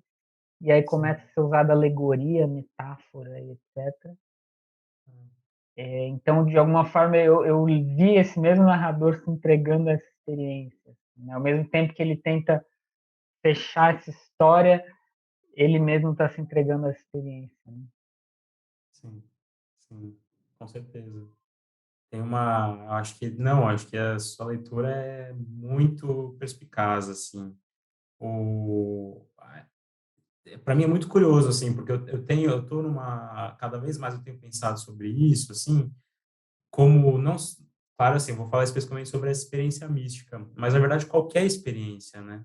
e aí começa sim. a ser usada alegoria, metáfora e etc. Então, de alguma forma, eu vi esse mesmo narrador se entregando a essa experiência. Né? Ao mesmo tempo que ele tenta fechar essa história, ele mesmo está se entregando a essa experiência. Né? Sim, sim, com certeza. Tem uma, eu acho que não, acho que a sua leitura é muito perspicaz, assim. O, para mim é muito curioso, assim, porque eu tô numa, cada vez mais eu tenho pensado sobre isso, assim, como não, claro, assim, eu vou falar especificamente sobre a experiência mística, mas na verdade qualquer experiência, né?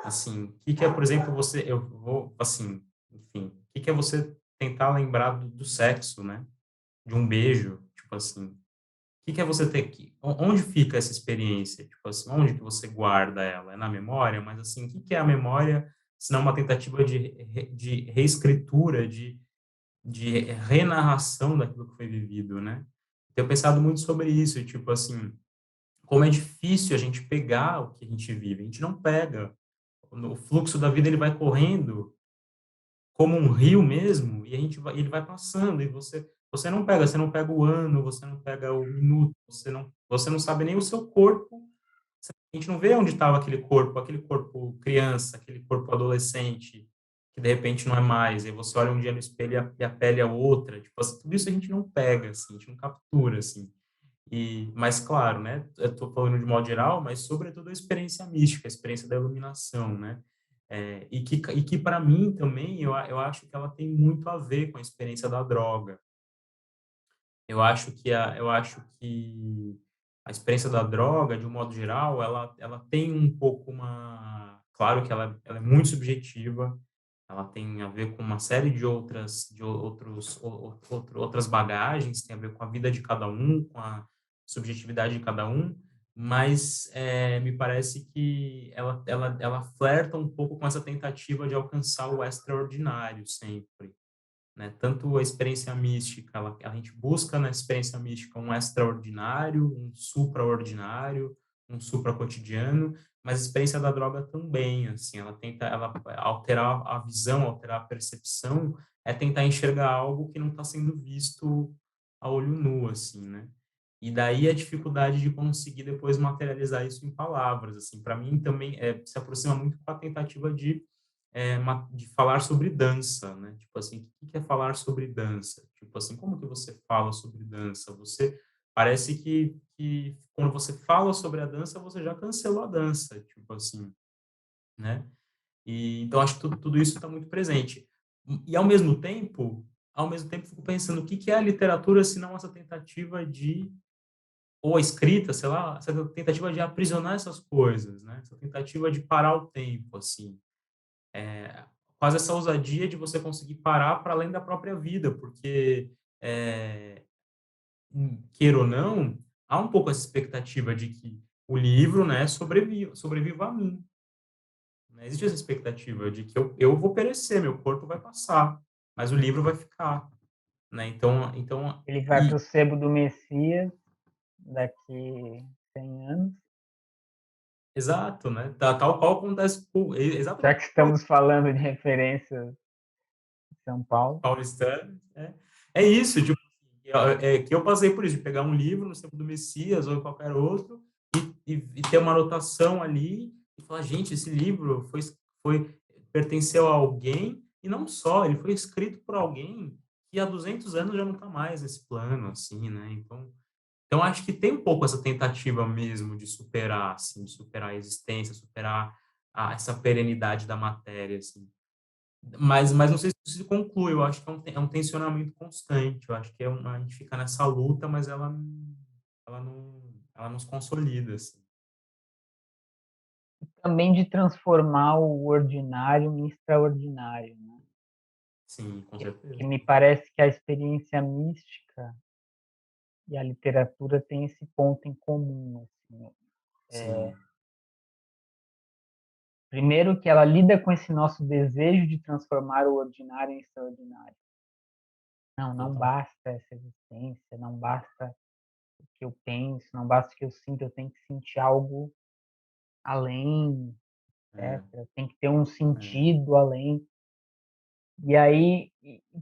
Assim, o que que é, por exemplo, você, eu vou, assim, enfim, o que que é você tentar lembrar do sexo, né? De um beijo, tipo assim, o que que é você ter que, onde fica essa experiência? Tipo assim, onde que você guarda ela? É na memória? Mas assim, o que que é a memória, se não uma tentativa de reescritura, de renarração daquilo que foi vivido, né? Tenho pensado muito sobre isso, e, tipo assim, como é difícil a gente pegar o que a gente vive. A gente não pega. O fluxo da vida ele vai correndo como um rio mesmo, e ele vai passando, e você não pega o ano, você não pega o minuto, você não sabe nem o seu corpo, a gente não vê onde estava aquele corpo criança, aquele corpo adolescente, que de repente não é mais, e você olha um dia no espelho e a pele é outra, tipo assim, tudo isso a gente não pega, assim, a gente não captura, assim. Mas claro, né, eu estou falando de modo geral, mas sobretudo a experiência mística, a experiência da iluminação, né, e que para mim também, eu acho que ela tem muito a ver com a experiência da droga. Eu acho que a experiência da droga, de um modo geral, ela tem um pouco uma, claro que ela é muito subjetiva, ela tem a ver com uma série outras bagagens, tem a ver com a vida de cada um, com a subjetividade de cada um, mas me parece que ela flerta um pouco com essa tentativa de alcançar o extraordinário sempre, né? Tanto a experiência mística, a gente busca na experiência mística um extraordinário, um supraordinário, um supracotidiano, mas a experiência da droga também, assim, ela alterar a visão, alterar a percepção, é tentar enxergar algo que não está sendo visto a olho nu, assim, né? E daí a dificuldade de conseguir depois materializar isso em palavras, assim, para mim também se aproxima muito com a tentativa de falar sobre dança, né? Tipo assim, o que é falar sobre dança? Tipo assim, como que você fala sobre dança? Você parece que quando você fala sobre a dança, você já cancelou a dança, tipo assim, né? E então acho que tudo isso está muito presente. E ao mesmo tempo fico pensando o que é a literatura se não essa tentativa de ou a escrita, sei lá, essa tentativa de aprisionar essas coisas, né? Essa tentativa de parar o tempo, assim, quase essa ousadia de você conseguir parar para além da própria vida, porque, é, queira ou não, há um pouco essa expectativa de que o livro, né, sobreviva a mim. Né? Existe essa expectativa de que eu vou perecer, meu corpo vai passar, mas o livro vai ficar. Né? Ele vai para o sebo do Messias daqui 100 anos. Exato, né? Tal qual acontece Já exatamente que estamos falando de referências de São Paulo. paulistano. É isso, tipo, que eu passei por isso, de pegar um livro no Tempo do Messias ou qualquer outro e ter uma anotação ali e falar, gente, esse livro pertenceu a alguém e não só, ele foi escrito por alguém que há 200 anos já não está mais nesse plano, assim, né? Então acho que tem um pouco essa tentativa mesmo de superar, assim, de superar a existência, superar essa perenidade da matéria, assim. Mas não sei se conclui, eu acho que é um tensionamento constante, eu acho que a gente fica nessa luta, mas ela não se consolida, assim. Também de transformar o ordinário em extraordinário, né? Sim, com Que certeza. me parece que a experiência mística e a literatura têm esse ponto em comum. Assim. Sim, Primeiro, que ela lida com esse nosso desejo de transformar o ordinário em extraordinário. Não, não total. basta essa existência, não basta o que eu penso, não basta o que eu sinto, eu tenho que sentir algo além, É, etc. Tem que ter um é, sentido além. E aí,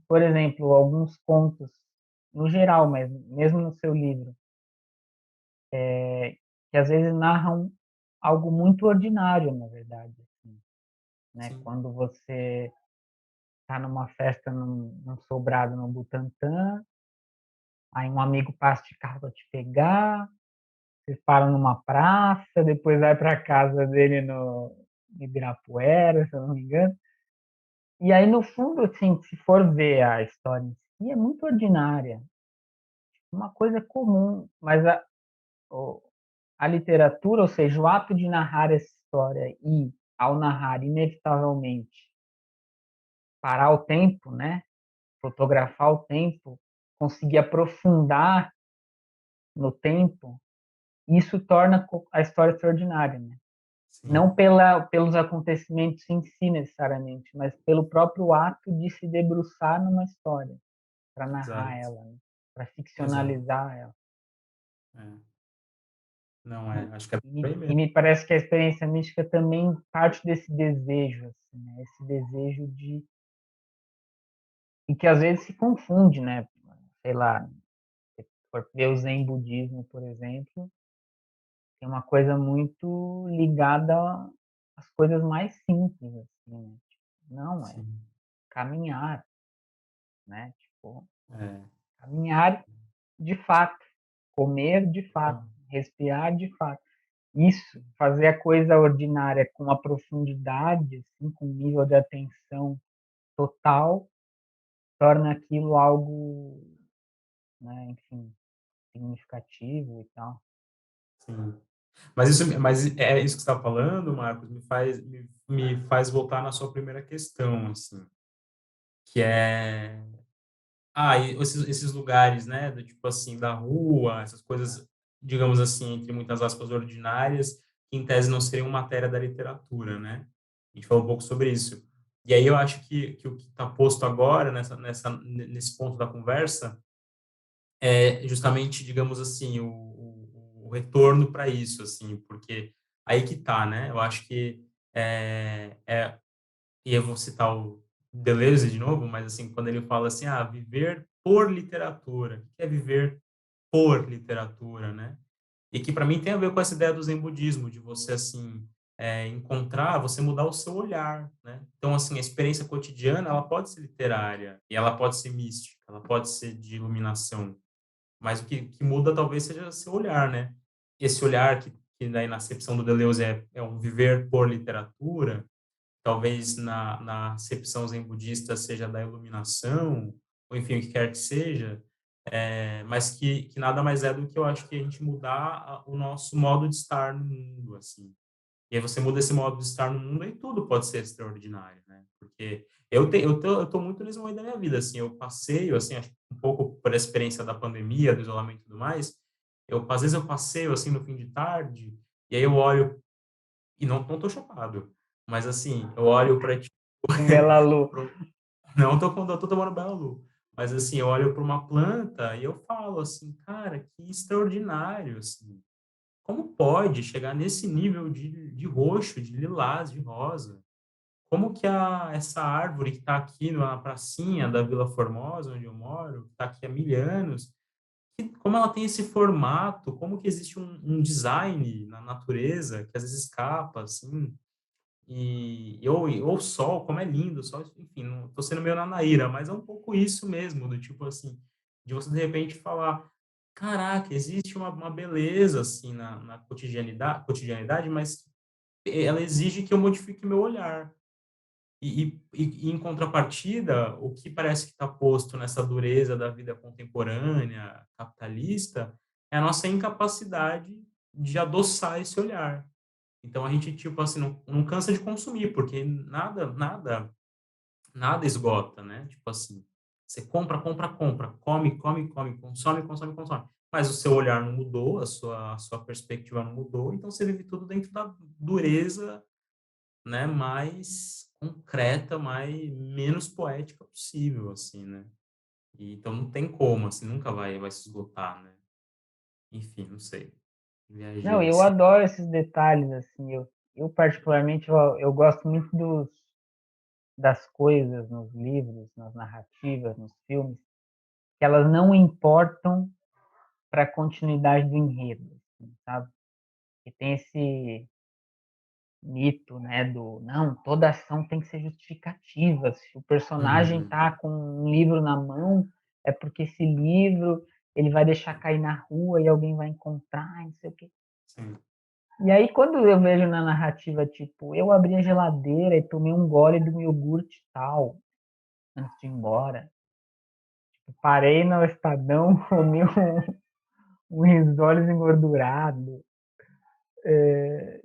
por exemplo, alguns contos, no geral, mas mesmo no seu livro, que às vezes narram algo muito ordinário, na verdade, assim, né? sim, Quando você está numa festa num sobrado no Butantã, aí um amigo passa de carro para te pegar, vocês param numa praça, depois vai para casa dele no Ibirapuera, se eu não me engano. E aí, no fundo, assim, se for ver a história em si, é muito ordinária, uma coisa comum, mas a literatura, ou seja, o ato de narrar essa história e, ao narrar, inevitavelmente, parar o tempo, né? Fotografar o tempo, conseguir aprofundar no tempo, isso torna a história extraordinária, né? Não sim, pelos acontecimentos em si necessariamente, mas pelo próprio ato de se debruçar numa história, para narrar exato, ela, né? Para exato. ficcionalizar ela. É. Não, E, acho que é e, bem e mesmo. me parece que a experiência mística também parte desse desejo, assim, né? Esse desejo de e que às vezes se confunde, né? Sei lá, se for ver o Zen budismo, por exemplo, tem uma coisa muito ligada às coisas mais simples, assim, né? Tipo, não, é Sim, caminhar, né? Tipo, é, caminhar de fato, comer de fato, total. respirar de fato. Isso, fazer a coisa ordinária com uma profundidade, assim, com um nível de atenção total, torna aquilo algo, né, enfim, significativo e tal. Sim. Mas é isso que você está falando, Marcos, me faz voltar na sua primeira questão, assim, que é e esses lugares, né, do tipo assim, da rua, essas coisas, digamos assim, entre muitas aspas, ordinárias, que em tese não seriam matéria da literatura, né? A gente falou um pouco sobre isso. E aí eu acho que o que está posto agora, nesse ponto da conversa, é justamente, digamos assim, o retorno para isso, assim, porque aí que tá, né? Eu acho que e eu vou citar o Deleuze de novo, mas assim, quando ele fala assim, viver por literatura, o que é viver por literatura, né? E que para mim tem a ver com essa ideia do Zen budismo, de você assim encontrar, você mudar o seu olhar, né? Então assim, a experiência cotidiana, ela pode ser literária e ela pode ser mística, ela pode ser de iluminação, mas o que muda talvez seja seu olhar, né? Esse olhar que daí na acepção do Deleuze é um viver por literatura, talvez na acepção zen budista seja da iluminação, ou enfim, o que quer que seja, mas que nada mais é do que eu acho que a gente mudar o nosso modo de estar no mundo, assim. E aí você muda esse modo de estar no mundo e tudo pode ser extraordinário, né? Porque eu tô muito nesse momento da minha vida, assim, eu passeio, assim, acho que um pouco por experiência da pandemia, do isolamento e tudo mais, às vezes eu passeio, assim, no fim de tarde, e aí eu olho, e não tô chocado, mas assim, eu olho para Um Bela Lu. não tô quando eu tô tomando Bela Lu, mas assim, eu olho para uma planta e eu falo assim, cara, que extraordinário, assim. Como pode chegar nesse nível de roxo, de lilás, de rosa? Como que essa árvore que está aqui na pracinha da Vila Formosa, onde eu moro, que está aqui há 1000 anos, como ela tem esse formato, como que existe um design na natureza que às vezes escapa, assim, ou o sol, como é lindo, o sol, enfim, não tô sendo meio Nanaíra, mas é um pouco isso mesmo, do tipo assim, de você de repente falar, caraca, existe uma beleza assim na cotidianidade, mas ela exige que eu modifique meu olhar. E em contrapartida, o que parece que está posto nessa dureza da vida contemporânea, capitalista, é a nossa incapacidade de adoçar esse olhar. Então a gente, tipo assim, não cansa de consumir, porque nada esgota, né? Tipo assim, você compra, compra, compra, come, come, come, consome, consome, consome. Mas o seu olhar não mudou, a sua perspectiva não mudou, então você vive tudo dentro da dureza, né? Mais concreta, menos poética possível, assim, né? Então não tem como, assim, nunca vai se esgotar, né? Enfim, não sei. Não, Viajei, eu assim. adoro esses detalhes, assim, eu particularmente, eu gosto muito das coisas nos livros, nas narrativas, nos filmes, que elas não importam para a continuidade do enredo, assim, sabe? Que tem esse mito, né, não, toda ação tem que ser justificativa. Se o personagem Uhum, tá com um livro na mão, é porque esse livro ele vai deixar cair na rua e alguém vai encontrar, não sei o quê. sim. E aí, quando eu vejo na narrativa, tipo, eu abri a geladeira e tomei um gole do iogurte tal, antes de ir embora. Parei no Estadão, comi um risoles engordurado,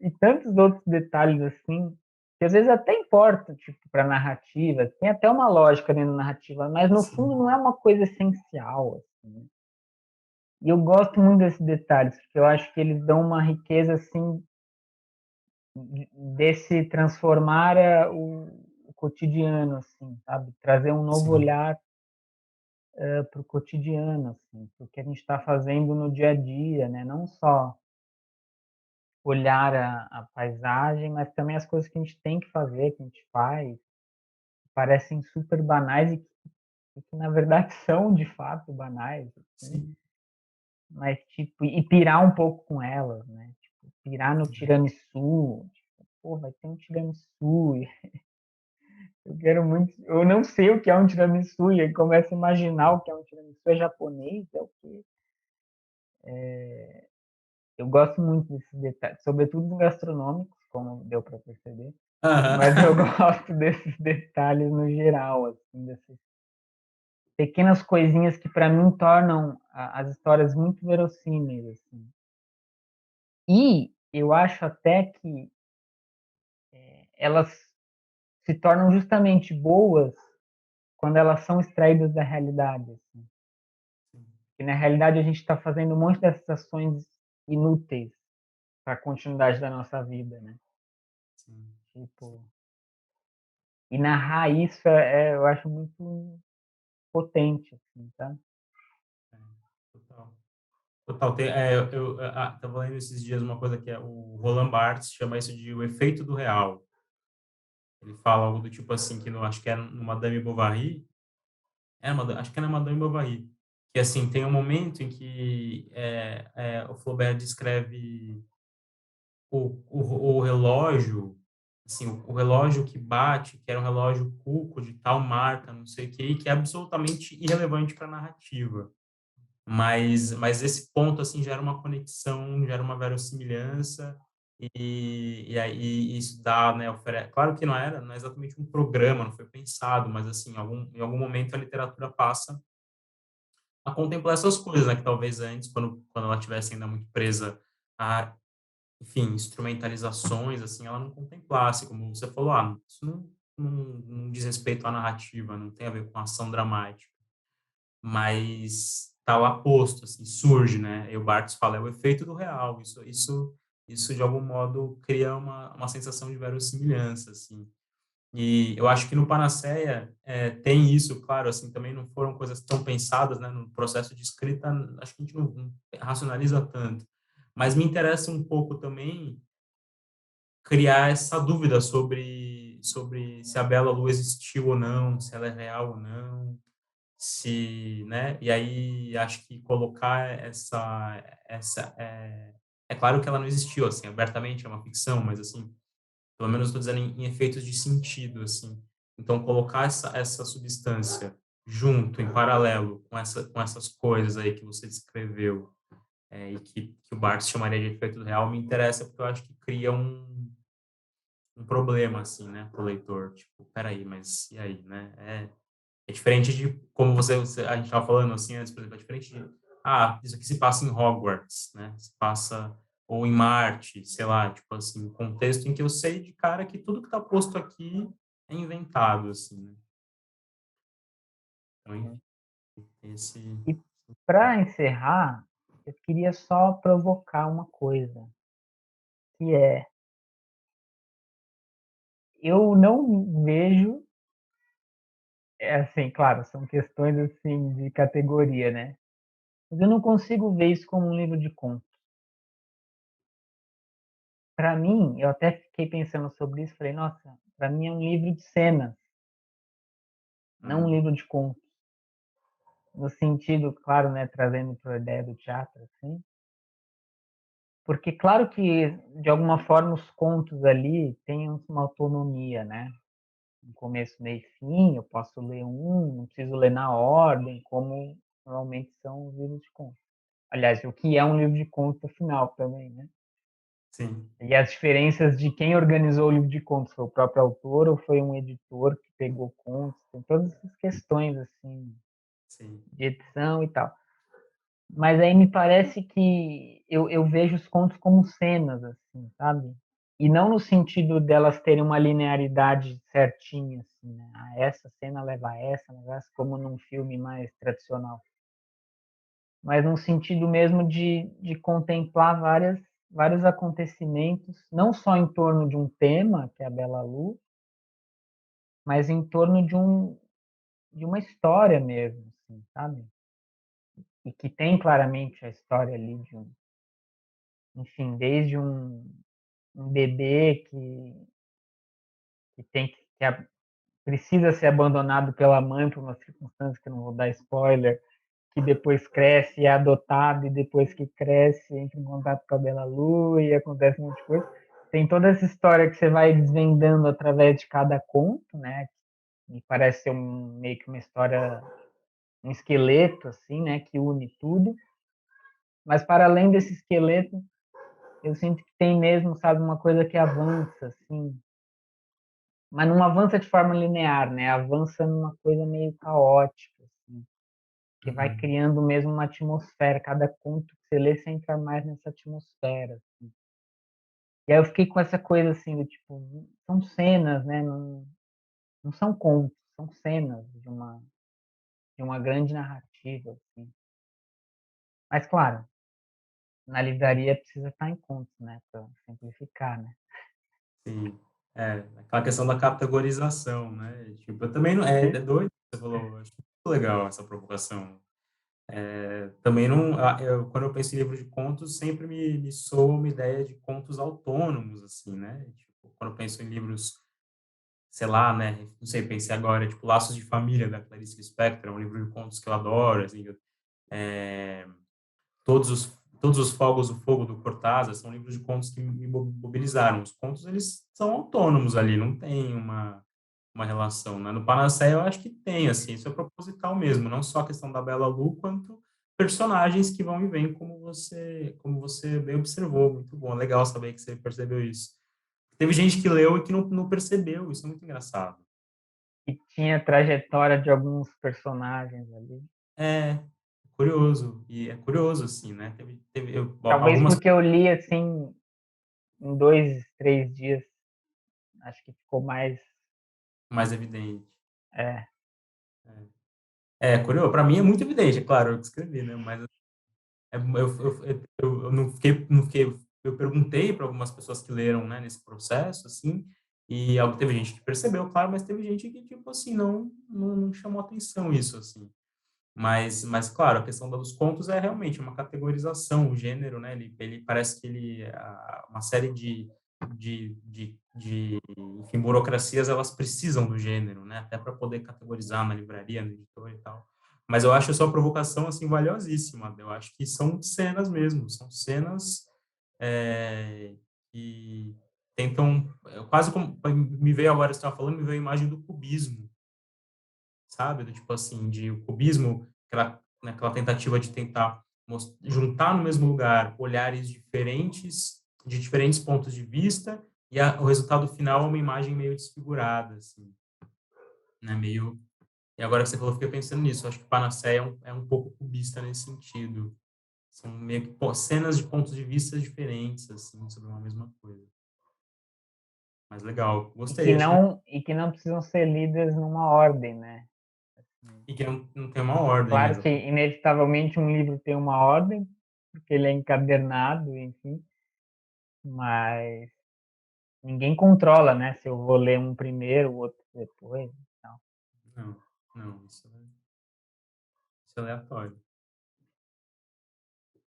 e tantos outros detalhes assim, que às vezes até importa, tipo, para narrativa, tem até uma lógica dentro da narrativa, mas no fundo Sim. não é uma coisa essencial, assim. E eu gosto muito desses detalhes, porque eu acho que eles dão uma riqueza, assim, desse transformar o cotidiano, assim, sabe? Trazer um novo Sim. olhar para o cotidiano, assim, para o que a gente está fazendo no dia a dia, né? Não só olhar a paisagem, mas também as coisas que a gente tem que fazer, que a gente faz, parecem super banais e que na verdade são de fato banais, assim, Sim. mas tipo, e pirar um pouco com elas, né? Tipo, pirar no Sim. tiramisu, tipo, pô, vai ter um tiramisu, e eu quero muito, eu não sei o que é um tiramisu, e aí começo a imaginar o que é um tiramisu, é japonês, é o quê? Eu gosto muito desses detalhes, sobretudo os gastronômicos, como deu para perceber, mas eu Aham. gosto desses detalhes no geral, assim, dessas pequenas coisinhas que para mim tornam as histórias muito verossímeis, assim. E eu acho até que elas se tornam justamente boas quando elas são extraídas da realidade, assim. sim, E na realidade a gente está fazendo um monte dessas ações inúteis para a continuidade da nossa vida, né? sim, sim, Tipo, e narrar isso eu acho muito potente, assim, tá? é, total. Total, tava lendo esses dias uma coisa que é o Roland Barthes chama isso de o efeito do real. Ele fala algo do tipo assim, que no, acho que é no Madame Bovary, acho que é na Madame Bovary, que assim, tem um momento em que o Flaubert descreve o relógio, assim, o relógio que bate, que era um relógio Cuco de tal marca, não sei o quê, e que é absolutamente irrelevante para a narrativa. Mas esse ponto, assim, gera uma conexão, gera uma verossimilhança, e aí isso dá, né, claro que não é exatamente um programa, não foi pensado, mas, assim, em algum momento a literatura passa a contemplar essas coisas, né, que talvez antes, quando ela estivesse ainda muito presa a, enfim, instrumentalizações, assim, ela não contemplasse, como você falou, isso não diz respeito à narrativa, não tem a ver com ação dramática, mas tá lá posto, assim, surge, né? E o Barthes fala, é o efeito do real. Isso de algum modo cria uma sensação de verossimilhança, assim. E eu acho que no Panaceia tem isso, claro, assim, também não foram coisas tão pensadas, né? No processo de escrita, acho que a gente não racionaliza tanto. Mas me interessa um pouco também criar essa dúvida sobre se a Bela Lua existiu ou não, se ela é real ou não, se, né? E aí acho que colocar essa é claro que ela não existiu assim, abertamente é uma ficção, mas assim, pelo menos estou dizendo em efeitos de sentido assim. Então colocar essa substância junto, em paralelo com essas coisas aí que você descreveu, e que o Barthes chamaria de efeito real, me interessa porque eu acho que cria um problema assim, né, pro leitor, tipo, peraí, mas e aí, né? É diferente de como a gente estava falando assim antes, por exemplo, é diferente de, isso aqui se passa em Hogwarts, né? Se passa ou em Marte, sei lá, tipo assim, um contexto em que eu sei de cara que tudo que está posto aqui é inventado, assim, né? Então, enfim, esse, E para encerrar, eu queria só provocar uma coisa, que é, eu não vejo, assim, claro, são questões assim de categoria, né? Mas eu não consigo ver isso como um livro de conto. Para mim, eu até fiquei pensando sobre isso, falei, nossa, para mim é um livro de cenas, não um hum, livro de contos. No sentido, claro, né, trazendo para a ideia do teatro, assim, porque claro que de alguma forma os contos ali têm uma autonomia, né? Um começo, meio e fim, eu posso ler um, não preciso ler na ordem, como normalmente são os livros de contos. Aliás, o que é um livro de contos, afinal, também, né? sim, E as diferenças de quem organizou o livro de contos, foi o próprio autor ou foi um editor que pegou contos, tem todas essas questões, assim, sim, de edição e tal. Mas aí me parece que eu vejo os contos como cenas, assim, sabe? E não no sentido delas terem uma linearidade certinha, assim, né? Essa cena leva a essa, leva a essa, como num filme mais tradicional. Mas no sentido mesmo de contemplar vários acontecimentos, não só em torno de um tema, que é a Bela Luz, mas em torno de uma história mesmo, assim, sabe? E que tem claramente a história ali de enfim, desde um bebê que tem precisa ser abandonado pela mãe por uma circunstância que eu não vou dar spoiler, que depois cresce e é adotado, e depois que cresce entra em contato com a Bela Lu e acontece um monte de coisa. Tem toda essa história que você vai desvendando através de cada conto, né? Me parece ser meio que uma história, um esqueleto, assim, né? Que une tudo. Mas para além desse esqueleto, eu sinto que tem mesmo, sabe, uma coisa que avança, assim, mas não avança de forma linear, né? Avança numa coisa meio caótica, assim, que vai uhum, criando mesmo uma atmosfera. Cada conto que você lê, você entra mais nessa atmosfera. Assim. E aí eu fiquei com essa coisa assim do tipo, são cenas, né? Não são contos, são cenas de uma grande narrativa, assim. Mas claro, na livraria precisa estar em contos, né? Para simplificar, né? Sim. É, aquela questão da categorização, né? Tipo, eu também não. É doido, que você falou. Eu acho muito legal essa provocação. Também não. Quando eu penso em livro de contos, sempre me soa uma ideia de contos autônomos, assim, né? Tipo, quando eu penso em livros, sei lá, né? Não sei, pensei agora, tipo, Laços de Família, da Clarice Lispector, é um livro de contos que eu adoro, assim. É, Todos os Fogos do Fogo do Cortázar são livros de contos que me mobilizaram. Os contos, eles são autônomos ali, não tem uma relação, né? No Panacea eu acho que tem, assim, isso é proposital mesmo, não só a questão da Bela Lu, quanto personagens que vão e vêm, como você bem observou, muito bom, legal saber que você percebeu isso. Teve gente que leu e que não percebeu, isso é muito engraçado. E tinha a trajetória de alguns personagens ali. É curioso, e é curioso, assim, né? Talvez Algumas porque eu li assim em 2, 3 dias, acho que ficou mais. mais evidentes. É, Curioso, para mim é muito evidente, é claro, eu que escrevi, né? Mas eu não fiquei, eu perguntei para algumas pessoas que leram, né, nesse processo, assim, e teve gente que percebeu, claro, mas teve gente que, tipo assim, não chamou atenção isso, assim. Mas claro, a questão dos contos é realmente uma categorização, o gênero, né? Ele parece que uma série enfim, burocracias, elas precisam do gênero, né? Até para poder categorizar na livraria, no editor e tal. Mas eu acho a sua provocação, assim, valiosíssima. Eu acho que são cenas mesmo, são cenas é, que tentam, quase como, me veio agora, você estava falando, me veio a imagem do cubismo, sabe? Do tipo assim, de o cubismo, aquela tentativa de tentar juntar no mesmo lugar olhares diferentes, de diferentes pontos de vista, e o resultado final é uma imagem meio desfigurada, assim, né? Meio. E agora que você falou, eu fiquei pensando nisso. Eu acho que Panacea é um pouco cubista nesse sentido. São meio que cenas de pontos de vista diferentes, assim, sobre uma mesma coisa. Mas legal, gostei. Acho que e que não precisam ser lidas numa ordem, né? Assim, e que não tem uma ordem, né? claro que inevitavelmente um livro tem uma ordem, porque ele é encadernado, enfim, mas ninguém controla, né? Se eu vou ler um primeiro, o outro depois. Então. Não, não, isso é aleatório.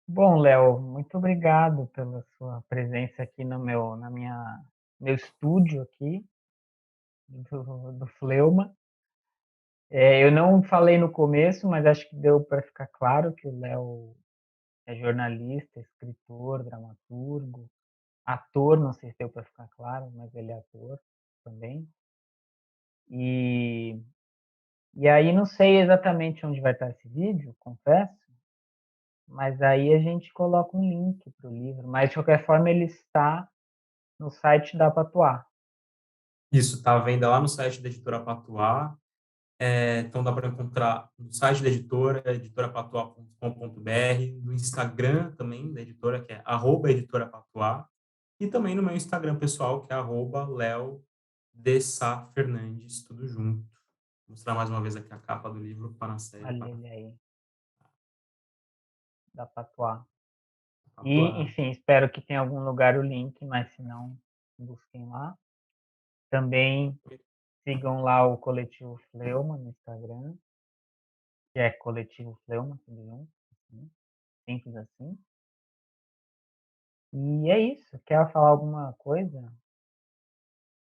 Bom, Léo, muito obrigado pela sua presença aqui no meu estúdio aqui do Fleuma. Eu não falei no começo, mas acho que deu para ficar claro que o Léo é jornalista, escritor, dramaturgo, ator, não sei se deu para ficar claro, mas ele é ator também. E, e aí não sei exatamente onde vai estar esse vídeo, confesso, mas aí a gente coloca um link para o livro. Mas de qualquer forma ele está no site da Patuá. Isso, está à venda lá no site da Editora Patuá. Então dá para encontrar no site da editora, editorapatuá.com.br, no Instagram também da editora, que é @editorapatuá, e também no meu Instagram pessoal, que é @leodesafernandes, tudo junto. Vou mostrar mais uma vez aqui a capa do livro Panacea, Olha Panacea, ele aí, da Patuá. E, Patuá. enfim, espero que tenha algum lugar o link, mas se não, busquem lá. Também sigam lá o Coletivo Fleuma no Instagram, que é Coletivo Fleuma, tudo junto, assim, simples assim. E é isso. Quer falar alguma coisa?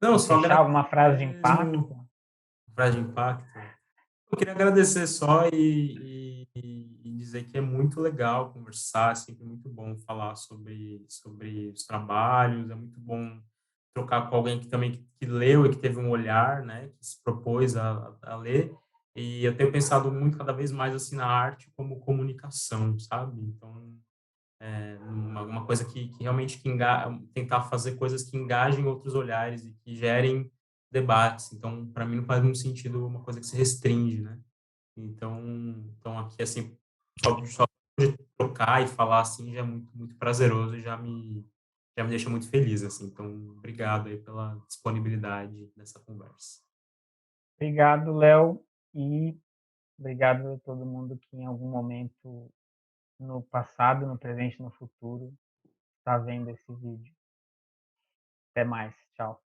Não, Quer só fechar agradecer alguma frase de mesmo, impacto? frase de impacto. Eu queria agradecer só e dizer que é muito legal conversar, é sempre muito bom falar sobre os trabalhos, é muito bom trocar com alguém que também que leu e que teve um olhar, né, que se propôs a ler. E eu tenho pensado muito cada vez mais assim na arte como comunicação, sabe? Então, uma coisa que realmente tentar fazer coisas que engajem outros olhares e que gerem debates. Então, para mim não faz muito sentido uma coisa que se restringe, né? Então aqui, assim, só de trocar e falar assim já é muito, muito prazeroso e já me deixa muito feliz, assim. Então, obrigado aí pela disponibilidade nessa conversa. Obrigado, Léo, e obrigado a todo mundo que em algum momento no passado, no presente e no futuro está vendo esse vídeo. Até mais, tchau.